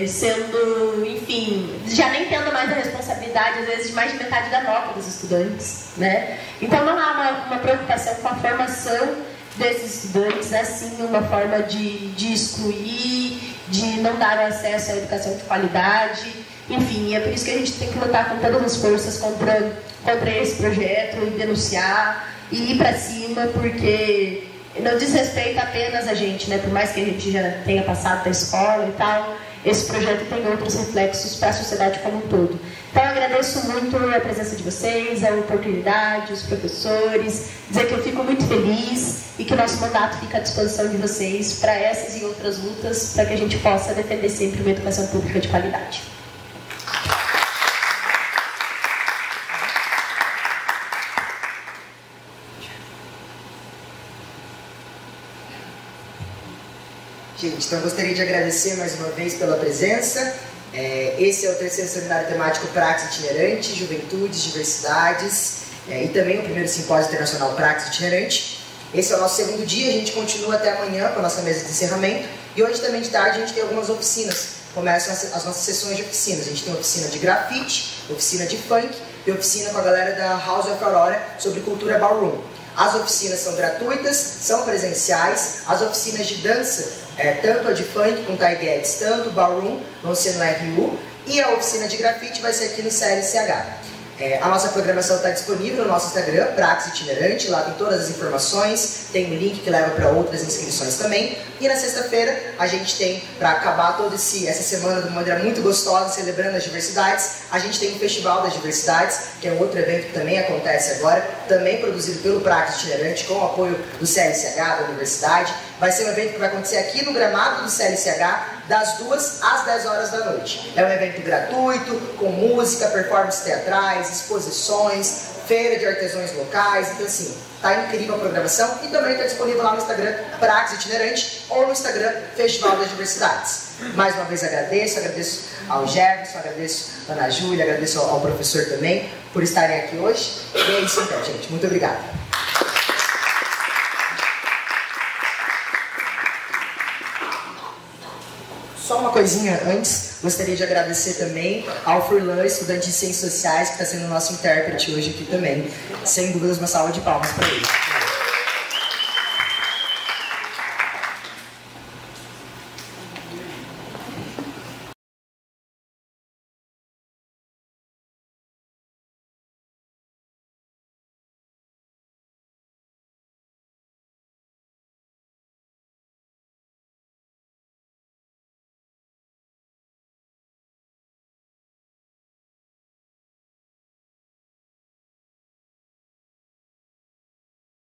sendo, enfim, já nem tendo mais a responsabilidade, às vezes, de mais de metade da nota dos estudantes, né? Então, não há uma preocupação com a formação desses estudantes, assim, uma forma de excluir, de não dar acesso à educação de qualidade, enfim, é por isso que a gente tem que lutar com todas as forças contra esse projeto e denunciar e ir para cima, porque não diz respeito apenas a gente, né? Por mais que a gente já tenha passado da escola e tal, esse projeto tem outros reflexos para a sociedade como um todo. Então, eu agradeço muito a presença de vocês, a oportunidade, os professores, dizer que eu fico muito feliz e que o nosso mandato fica à disposição de vocês para essas e outras lutas, para que a gente possa defender sempre uma educação pública de qualidade. Gente, então eu gostaria de agradecer mais uma vez pela presença. Esse é o terceiro seminário temático Praxis Itinerante, Juventudes, Diversidades, e também o primeiro simpósio internacional Praxis Itinerante. Esse é o nosso segundo dia, a gente continua até amanhã com a nossa mesa de encerramento. E hoje também de tarde a gente tem algumas oficinas, começam as nossas sessões de oficinas. A gente tem oficina de grafite, oficina de funk e oficina com a galera da House of Aurora sobre cultura ballroom. As oficinas são gratuitas, são presenciais, as oficinas de dança, tanto a de funk com Thay Guedes, tanto o ballroom, vão ser no RU, e a oficina de grafite vai ser aqui no CLCH. A nossa programação está disponível no nosso Instagram, Praxis Itinerante, lá tem todas as informações, tem um link que leva para outras inscrições também. E na sexta-feira a gente tem, para acabar toda essa semana de uma maneira muito gostosa, celebrando as diversidades, a gente tem o Festival das Diversidades, que é um outro evento que também acontece agora, também produzido pelo Praxis Itinerante, com o apoio do CLCH, da Universidade. Vai ser um evento que vai acontecer aqui no gramado do CLCH, das 2 às 10 horas da noite. É um evento gratuito, com música, performances teatrais, exposições, feira de artesãos locais. Então, assim, tá incrível a programação. E também está disponível lá no Instagram Praxis Itinerante ou no Instagram Festival das Diversidades. Mais uma vez agradeço ao Jefferson, agradeço a Ana Júlia, agradeço ao professor também por estarem aqui hoje. E é isso então, gente. Muito obrigado. Só uma coisinha antes, gostaria de agradecer também ao Furlan, estudante de Ciências Sociais, que está sendo nosso intérprete hoje aqui também. Sem dúvidas, uma salva de palmas para ele.